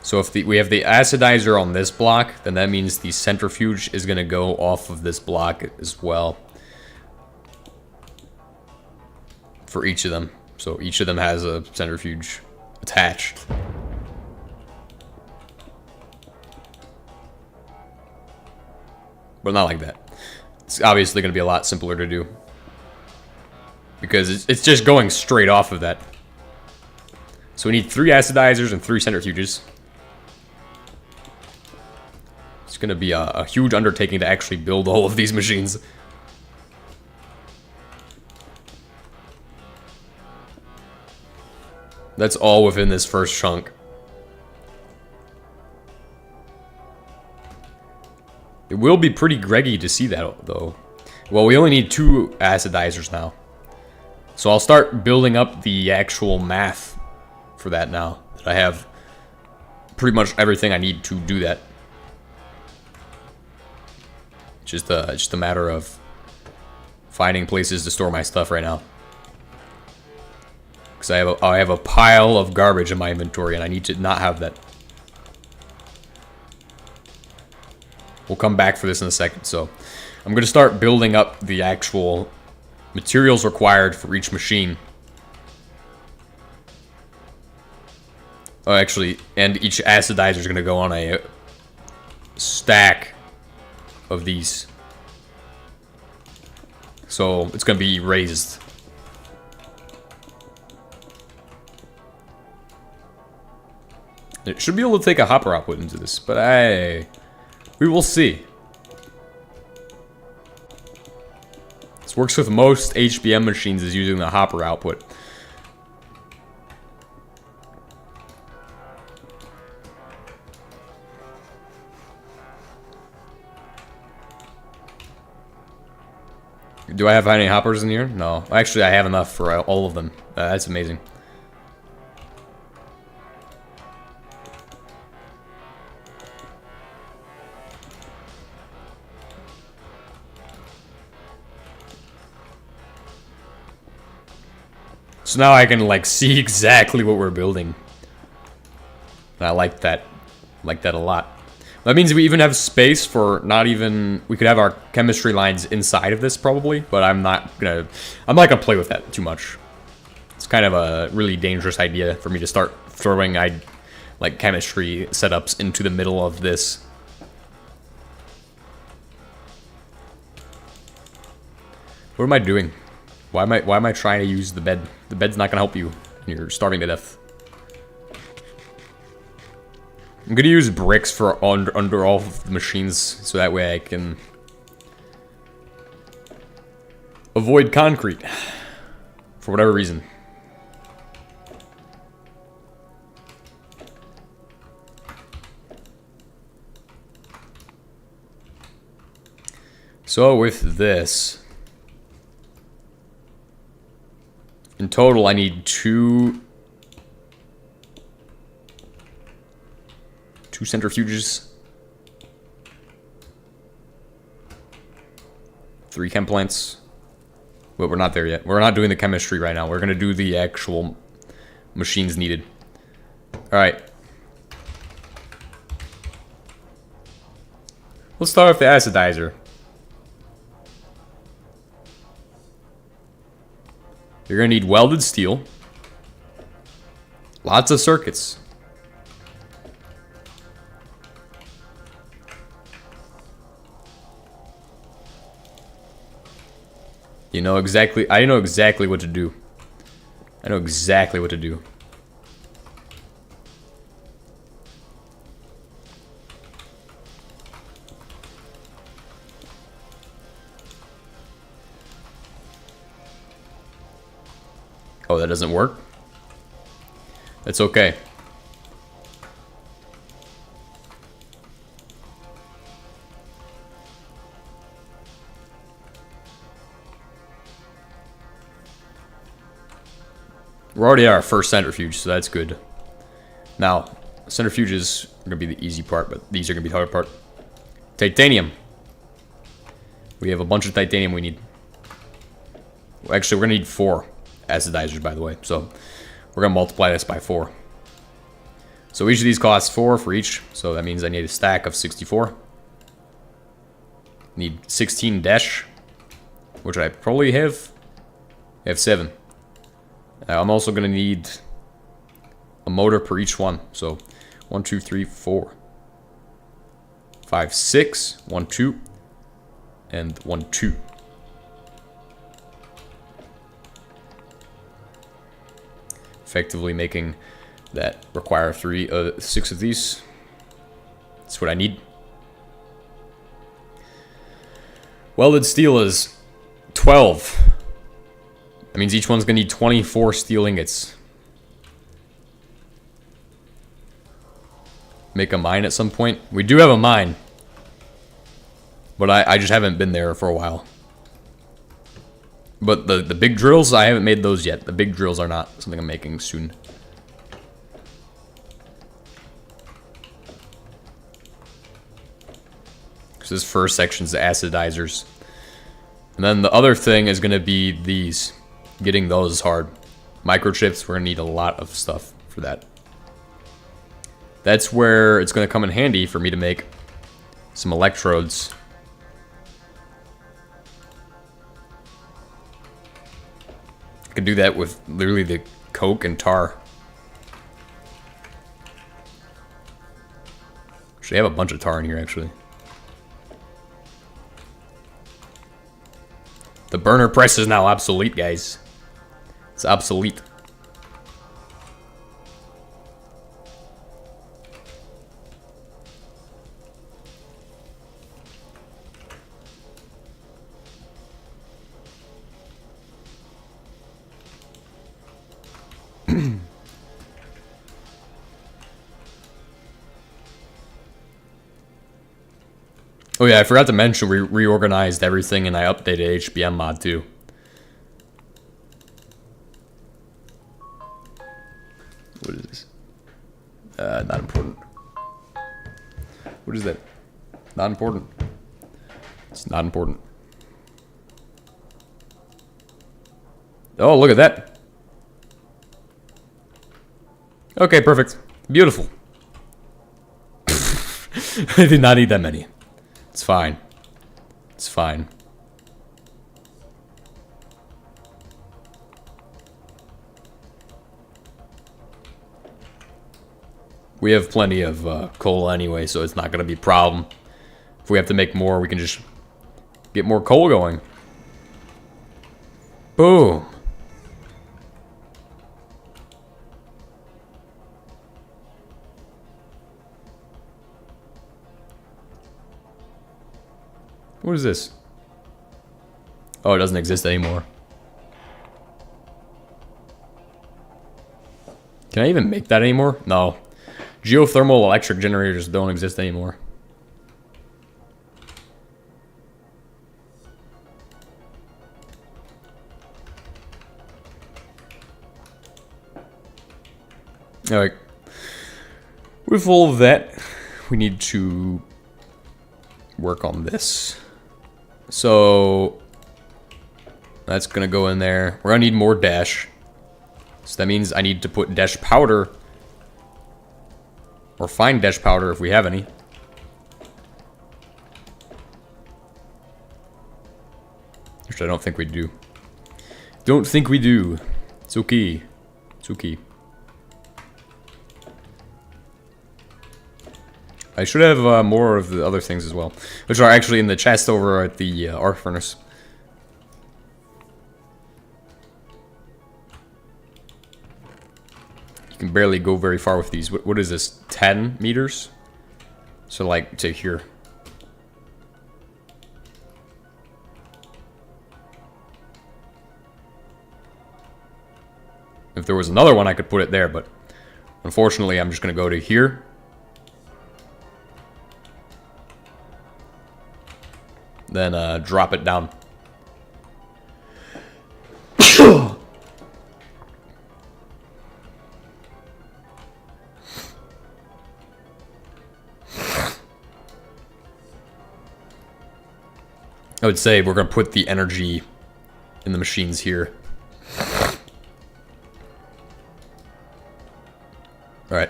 So if we have the acidizer on this block, then that means the centrifuge is gonna go off of this block as well. For each of them. So each of them has a centrifuge attached. But not like that. It's obviously going to be a lot simpler to do. Because it's just going straight off of that. So we need 3 acidizers and 3 centrifuges. It's going to be a huge undertaking to actually build all of these machines. That's all within this first chunk. It will be pretty greggy to see that, though. Well, we only need 2 acidizers now. So I'll start building up the actual math for that now. That I have pretty much everything I need to do that. Just a matter of finding places to store my stuff right now. Because I have a pile of garbage in my inventory, and I need to not have that. We'll come back for this in a second. So I'm going to start building up the actual materials required for each machine. Oh, actually, and each acidizer is going to go on a stack of these. So it's going to be raised. It should be able to take a hopper output into this, but we will see. This works with most HBM machines, is using the hopper output. Do I have any hoppers in here? No. Actually, I have enough for all of them. That's amazing. So now I can, like, see exactly what we're building. And I like that. I like that a lot. That means we even have space for not even... We could have our chemistry lines inside of this, probably. But I'm not gonna play with that too much. It's kind of a really dangerous idea for me to start throwing, like, chemistry setups into the middle of this. What am I doing? Why am I trying to use the bed? The bed's not gonna help you. You're starving to death. I'm gonna use bricks for under all of the machines, so that way I can avoid concrete for whatever reason. So with this, in total, I need two centrifuges, 3 chem plants. But we're not there yet. We're not doing the chemistry right now. We're gonna do the actual machines needed. All right. Let's start with the acidizer. You're gonna need welded steel, lots of circuits. I know exactly what to do. I know exactly what to do. Oh, that doesn't work? That's okay. We're already at our first centrifuge, so that's good. Now, centrifuges are going to be the easy part, but these are going to be the hard part. Titanium. We have a bunch of titanium we need. Well, actually, we're going to need 4 acidizers, by the way. So, we're going to multiply this by 4. So, each of these costs 4 for each. So, that means I need a stack of 64. Need 16 dash, which I probably have. I have 7. I'm also going to need a motor per each one. So 1, 2, 3, 4, 5, 6, 1, 2, and 1, 2. Effectively making that require 6 of these. That's what I need. Welded steel is 12. That means each one's going to need 24 steel ingots. Make a mine at some point. We do have a mine. But I just haven't been there for a while. But the big drills, I haven't made those yet. The big drills are not something I'm making soon. Because this first section's the acidizers. And then the other thing is going to be these. Getting those is hard. Microchips, we're going to need a lot of stuff for that. That's where it's going to come in handy for me to make some electrodes. I could do that with literally the coke and tar. Actually, I have a bunch of tar in here, actually. The burner press is now obsolete, guys. It's obsolete. Oh yeah, I forgot to mention we reorganized everything and I updated HBM mod too. What is this? Not important. What is that? Not important. It's not important. Oh, look at that. Okay, perfect. Beautiful. I did not need that many. It's fine. It's fine. We have plenty of coal anyway, so it's not going to be a problem. If we have to make more, we can just get more coal going. Boom. What is this? Oh, it doesn't exist anymore. Can I even make that anymore? No. Geothermal electric generators don't exist anymore. Alright. With all of that, we need to work on this. So that's gonna go in there. We're gonna need more dash. So that means I need to put dash powder or find dash powder if we have any. Which I don't think we do. Don't think we do. It's okay. It's okay. I should have more of the other things as well, which are actually in the chest over at the arc furnace. You can barely go very far with these. What is this? 10 meters? So like to here. If there was another one, I could put it there, but unfortunately, I'm just going to go to here. Then drop it down. I would say we're going to put the energy in the machines here. All right.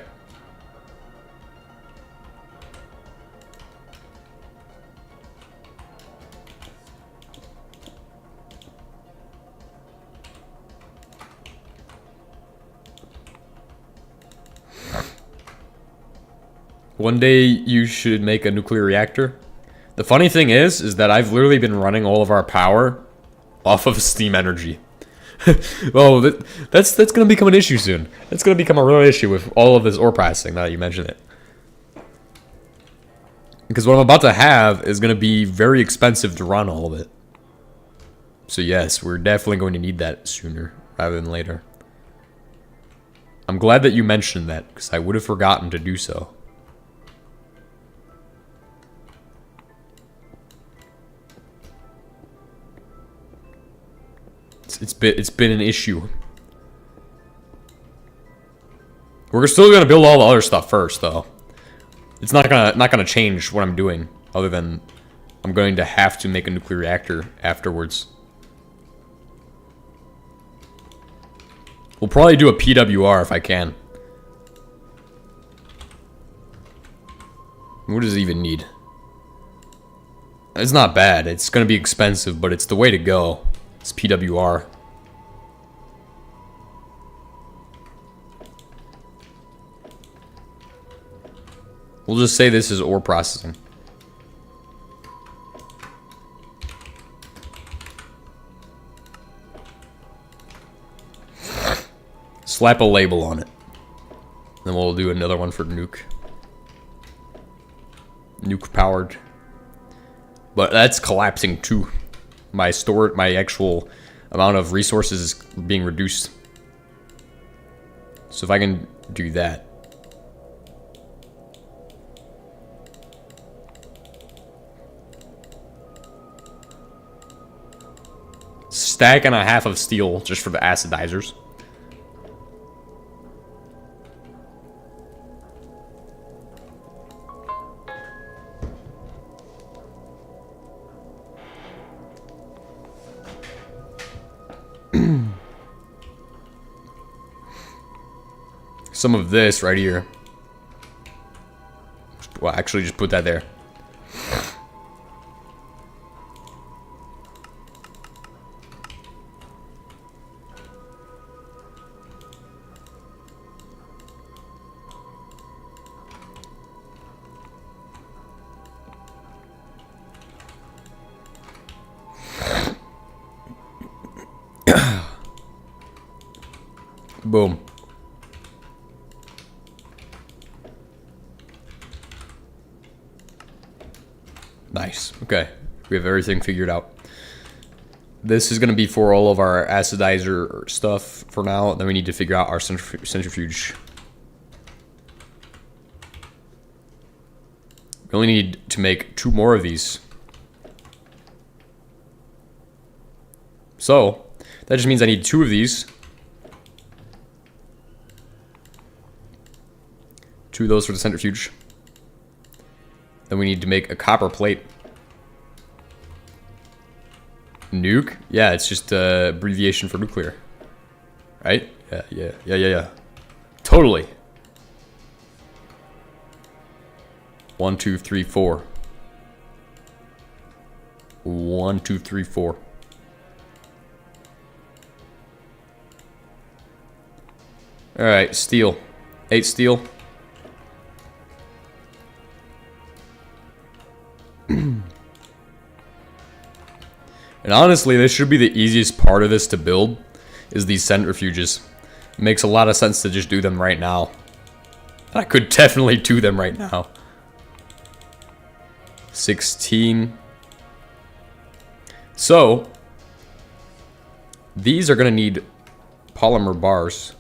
One day you should make a nuclear reactor. The funny thing is that I've literally been running all of our power off of steam energy. Well, that's going to become an issue soon. That's going to become a real issue with all of this ore processing, now that you mention it. Because what I'm about to have is going to be very expensive to run all of it. So yes, we're definitely going to need that sooner rather than later. I'm glad that you mentioned that, because I would have forgotten to do so. It's been an issue. We're still gonna build all the other stuff first, though. It's not gonna change what I'm doing, other than I'm going to have to make a nuclear reactor afterwards. We'll probably do a PWR if I can. What does it even need? It's not bad. It's gonna be expensive, but it's the way to go. It's PWR. We'll just say this is ore processing. Slap a label on it. Then we'll do another one for nuke. Nuke powered. But that's collapsing too. My actual amount of resources is being reduced. So if I can do that. Stack and a half of steel just for the acidizers. Some of this right here. Well, actually, just put that there. Boom. Nice. Okay. We have everything figured out. This is going to be for all of our acidizer stuff for now. Then we need to figure out our centrifuge. We only need to make 2 more of these. So, that just means I need 2 of these. 2 of those for the centrifuge. Then we need to make a copper plate. Nuke? Yeah, it's just abbreviation for nuclear. Right? Yeah. Totally. 1, 2, 3, 4. 1, 2, 3, 4. Alright, steel. 8 steel. And honestly, this should be the easiest part of this to build, is these centrifuges. It makes a lot of sense to just do them right now. I could definitely do them right now. 16. So, these are going to need polymer bars.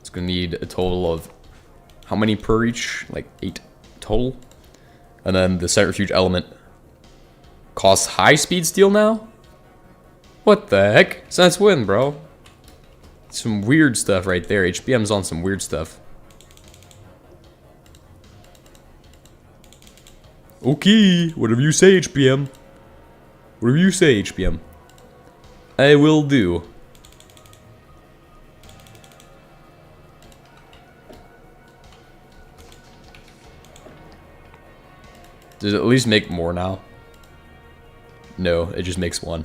It's going to need a total of, how many per each? Like 8 total. And then the centrifuge element costs high-speed steel now? What the heck? Since when, bro? Some weird stuff right there. HBM's on some weird stuff. Okay, whatever you say, HBM. Whatever you say, HBM. I will do. Does it at least make more now? No, it just makes 1.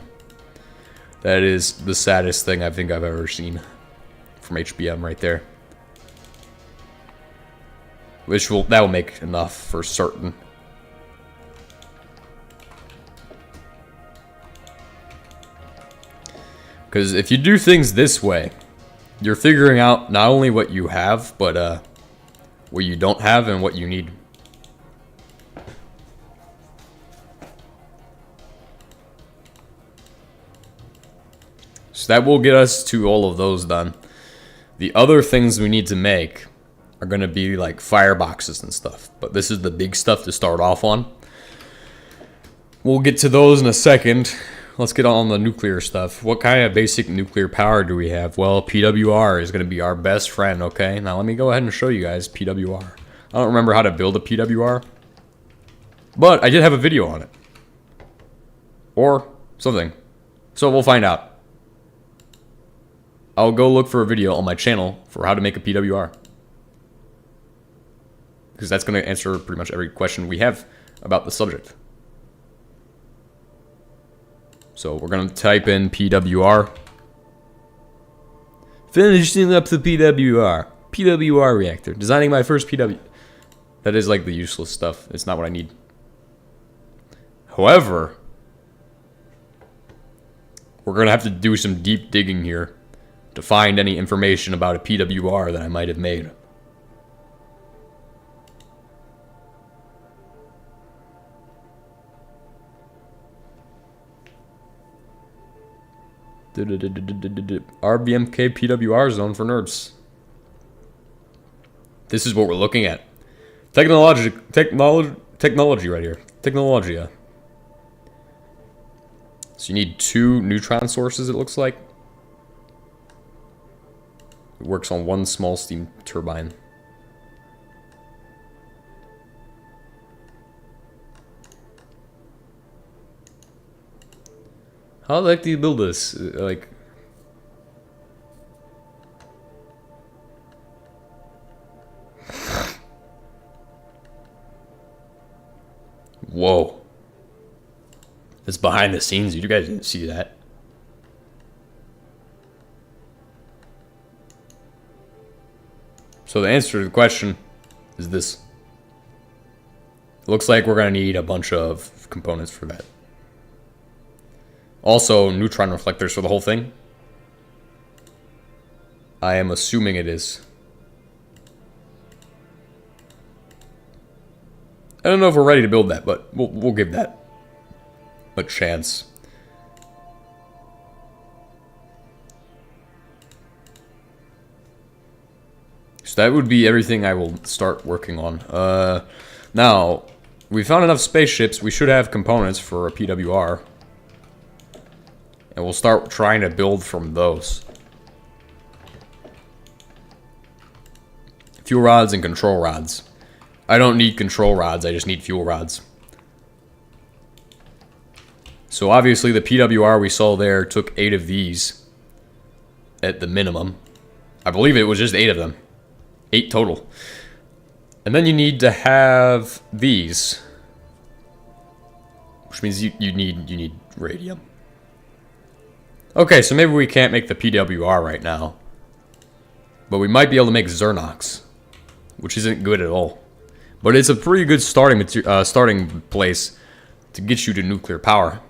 That is the saddest thing I think I've ever seen from HBM right there. That will make enough for certain. Because if you do things this way, you're figuring out not only what you have, but what you don't have and what you need. So that will get us to all of those done. The other things we need to make are going to be like fireboxes and stuff. But this is the big stuff to start off on. We'll get to those in a second. let's get on the nuclear stuff. What kind of basic nuclear power do we have? Well, PWR is going to be our best friend, okay? Now let me go ahead and show you guys PWR. I don't remember how to build a PWR, but I did have a video on it. Or something. So we'll find out. I'll go look for a video on my channel for how to make a PWR. Because that's going to answer pretty much every question we have about the subject. So we're going to type in PWR. Finishing up the PWR. PWR reactor. Designing my first PW. That is like the useless stuff. It's not what I need. However, we're going to have to do some deep digging here to find any information about a PWR that I might have made. RBMK PWR zone for nerds. This is what we're looking at. Technology right here. Technologia. So you need 2 neutron sources, it looks like. It works on 1 small steam turbine. How the heck do you build this? Like... Whoa. It's behind the scenes. You guys didn't see that. So the answer to the question is this. It looks like we're going to need a bunch of components for that. Also, neutron reflectors for the whole thing. I am assuming it is. I don't know if we're ready to build that, but we'll give that a chance. So that would be everything I will start working on. Now, we found enough spaceships. We should have components for a PWR. And we'll start trying to build from those. Fuel rods and control rods. I don't need control rods, I just need fuel rods. So obviously the PWR we saw there took 8 of these at the minimum. I believe it was just 8 of them. 8 total. And then you need to have these. Which means you need radium. Okay, so maybe we can't make the PWR right now. But we might be able to make Xernox, which isn't good at all. But it's a pretty good starting place to get you to nuclear power.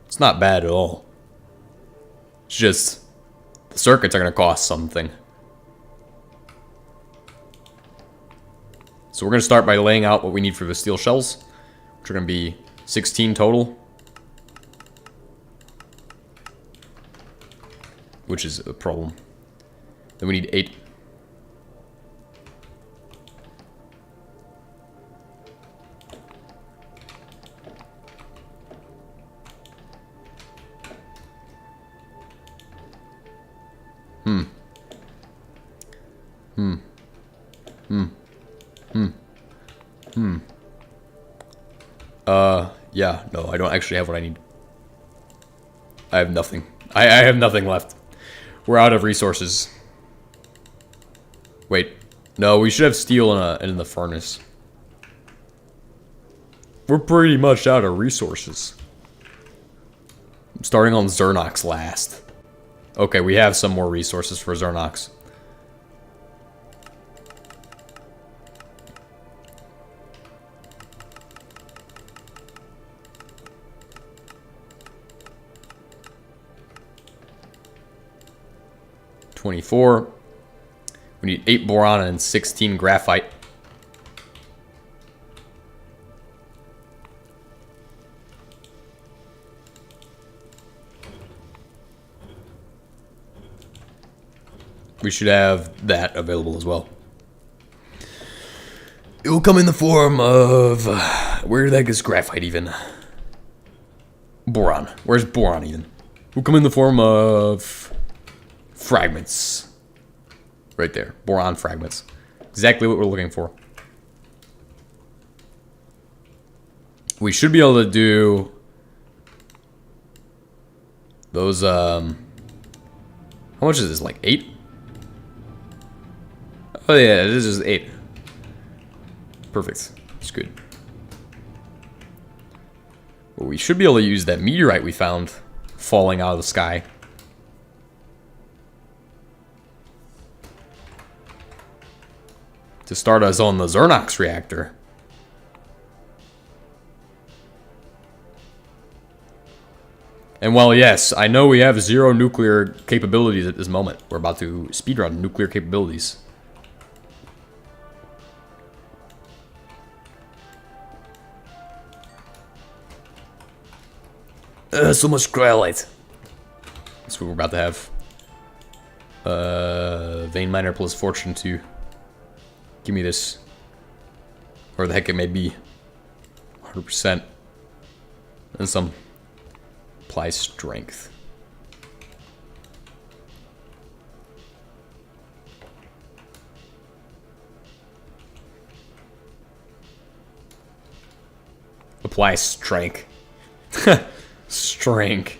It's not bad at all. It's just the circuits are going to cost something. So we're going to start by laying out what we need for the steel shells, which are going to be 16 total. Which is a problem. Then we need 8. Yeah, no, I don't actually have what I need. I have nothing. I have nothing left. We're out of resources. Wait. No, we should have steel in the furnace. We're pretty much out of resources. I'm starting on Xernox last. Okay, we have some more resources for Xernox. $24. We need 8 boron and 16 graphite. We should have that available as well. It will come in the form of Where the heck is graphite even? Boron. Where's boron even? Will come in the form of fragments. Right there. Boron fragments. Exactly what we're looking for. We should be able to do those, how much is this, like 8? Oh yeah, this is 8. Perfect. It's good. Well, we should be able to use that meteorite we found falling out of the sky. To start us on the Xernox reactor. And while yes, I know we have 0 nuclear capabilities at this moment, we're about to speedrun nuclear capabilities. So much cryolite. That's what we're about to have. Vein miner plus fortune 2. Give me this. Or the heck it may be. 100%. And some. Apply strength. Apply strength. Strength.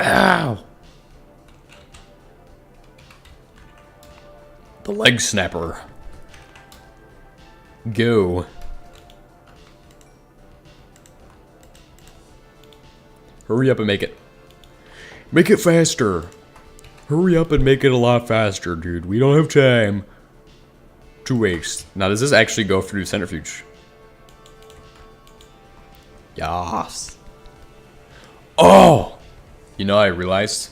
Ow! The leg snapper. Go. Hurry up and make it. Make it faster. Hurry up and make it a lot faster, dude. We don't have time to waste. Now, does this actually go through centrifuge? Yes. Oh! You know, I realized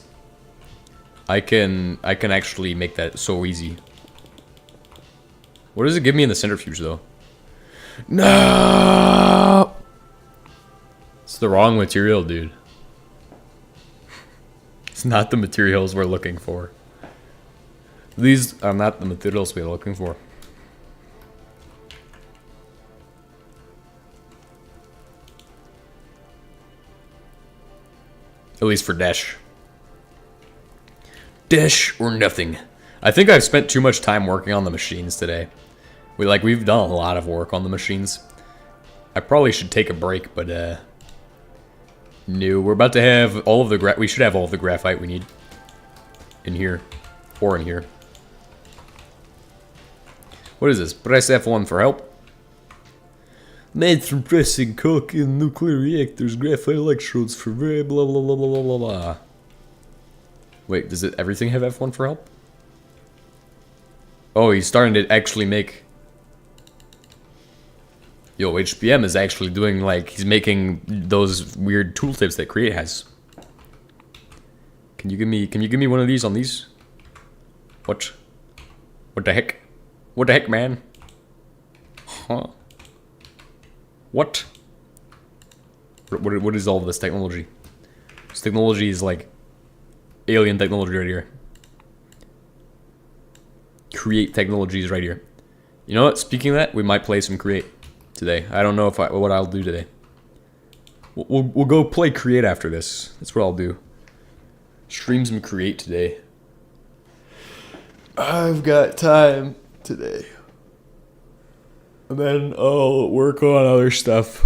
I can actually make that so easy. What does it give me in the centrifuge, though? No! It's the wrong material, dude. It's not the materials we're looking for. These are not the materials we're looking for. At least for Dash. Dash or nothing. I think I've spent too much time working on the machines today. We've done a lot of work on the machines. I probably should take a break, but no, we're about to have all of the we should have all of the graphite we need in here or in here. What is this? Press F1 for help. Made from pressing coke in nuclear reactors, graphite electrodes for very blah blah blah blah blah blah. Wait, does it everything have F1 for help? Oh, he's starting to actually make. Yo, HBM is actually doing like he's making those weird tooltips that Create has. Can you give me one of these on these? What? What the heck? What the heck, man? Huh? What? What is all of this technology? This technology is like alien technology right here. Create technology is right here. You know what? Speaking of that, we might play some Create today. I don't know if what I'll do today. We'll go play Create after this. That's what I'll do. Stream some Create today. I've got time today. And then I'll work on other stuff.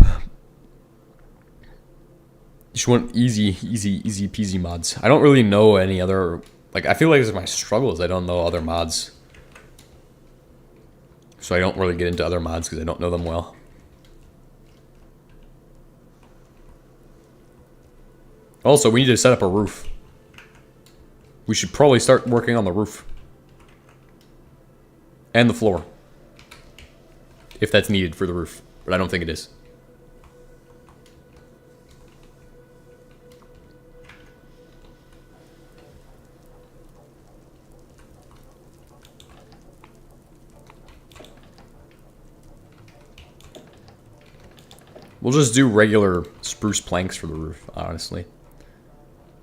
Just want easy peasy mods. I don't really know any other. Like, I feel like this is my struggles. I don't know other mods. So I don't really get into other mods because I don't know them well. Also, we need to set up a roof. We should probably start working on the roof. And the floor. If that's needed for the roof. But I don't think it is. We'll just do regular spruce planks for the roof, honestly.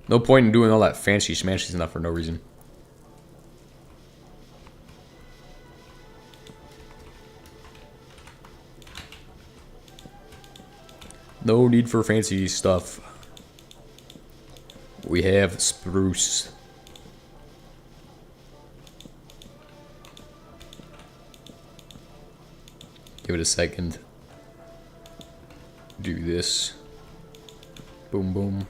No point in doing all that fancy schmancy stuff for no reason. No need for fancy stuff. We have spruce. Give it a second. Do this. Boom, boom.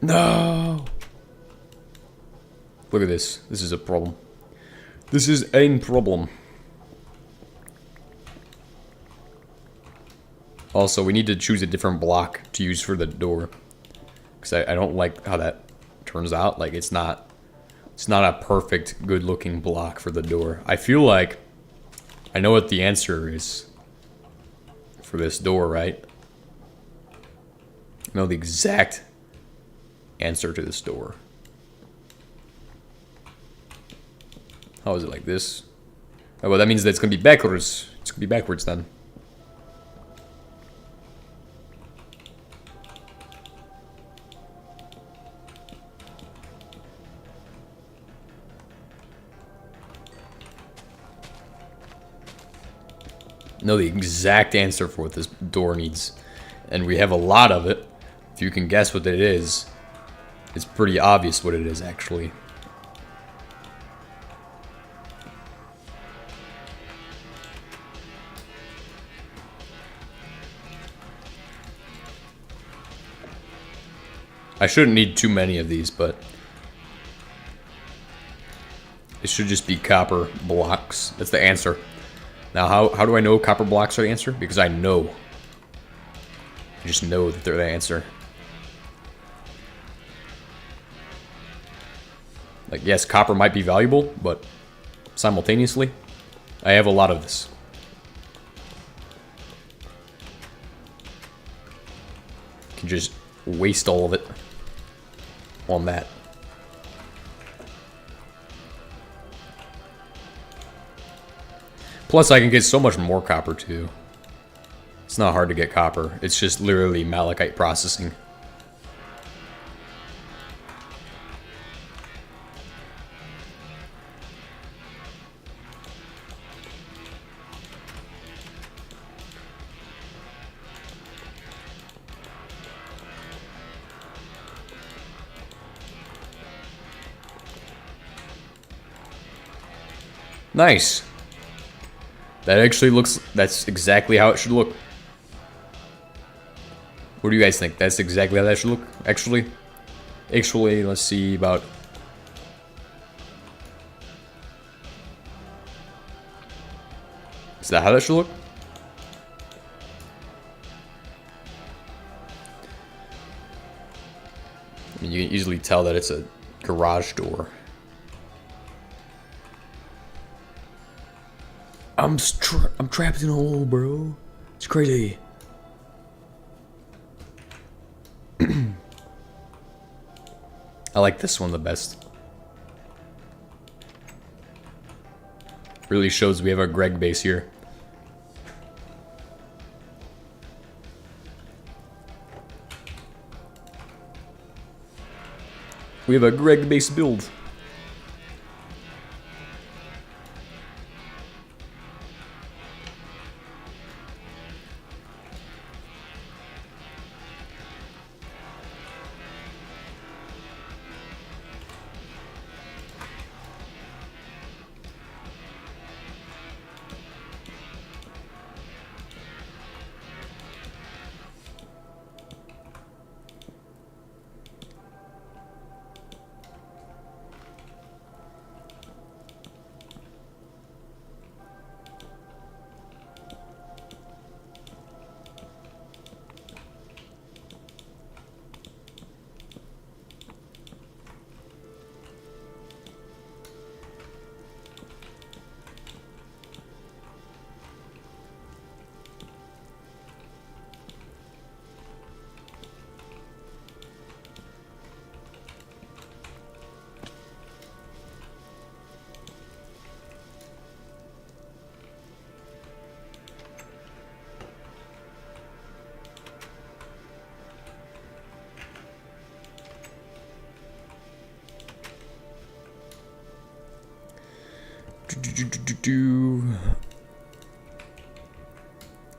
No! Look at this. This is a problem. This is a problem. Also, we need to choose a different block to use for the door. Because I don't like how that turns out. Like, it's not a perfect, good-looking block for the door. I feel like I know what the answer is for this door, right? I know the exact answer to this door. How is it like this? Oh, well, that means that it's gonna be backwards. It's gonna be backwards then. Know the exact answer for what this door needs, and we have a lot of it. If you can guess what it is, it's pretty obvious what it is, actually. I shouldn't need too many of these, but it should just be copper blocks. That's the answer. Now, how do I know copper blocks are the answer? Because I know. I just know that they're the answer. Like, yes, copper might be valuable, but simultaneously, I have a lot of this. Can just waste all of it on that. Plus, I can get so much more copper, too. It's not hard to get copper. It's just literally malachite processing. Nice. That actually looks... That's exactly how it should look. What do you guys think? That's exactly how that should look? Actually, let's see about... Is that how that should look? you can easily tell that it's a garage door. I'm trapped in a hole, bro. It's crazy. I like this one the best. Really shows we have our Greg base here. We have a Greg base build.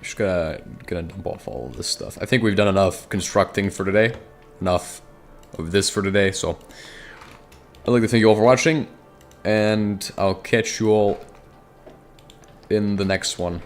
Just gonna dump off all of this stuff. I think we've done enough constructing for today. Enough of this for today, so I'd like to thank you all for watching, and I'll catch you all in the next one.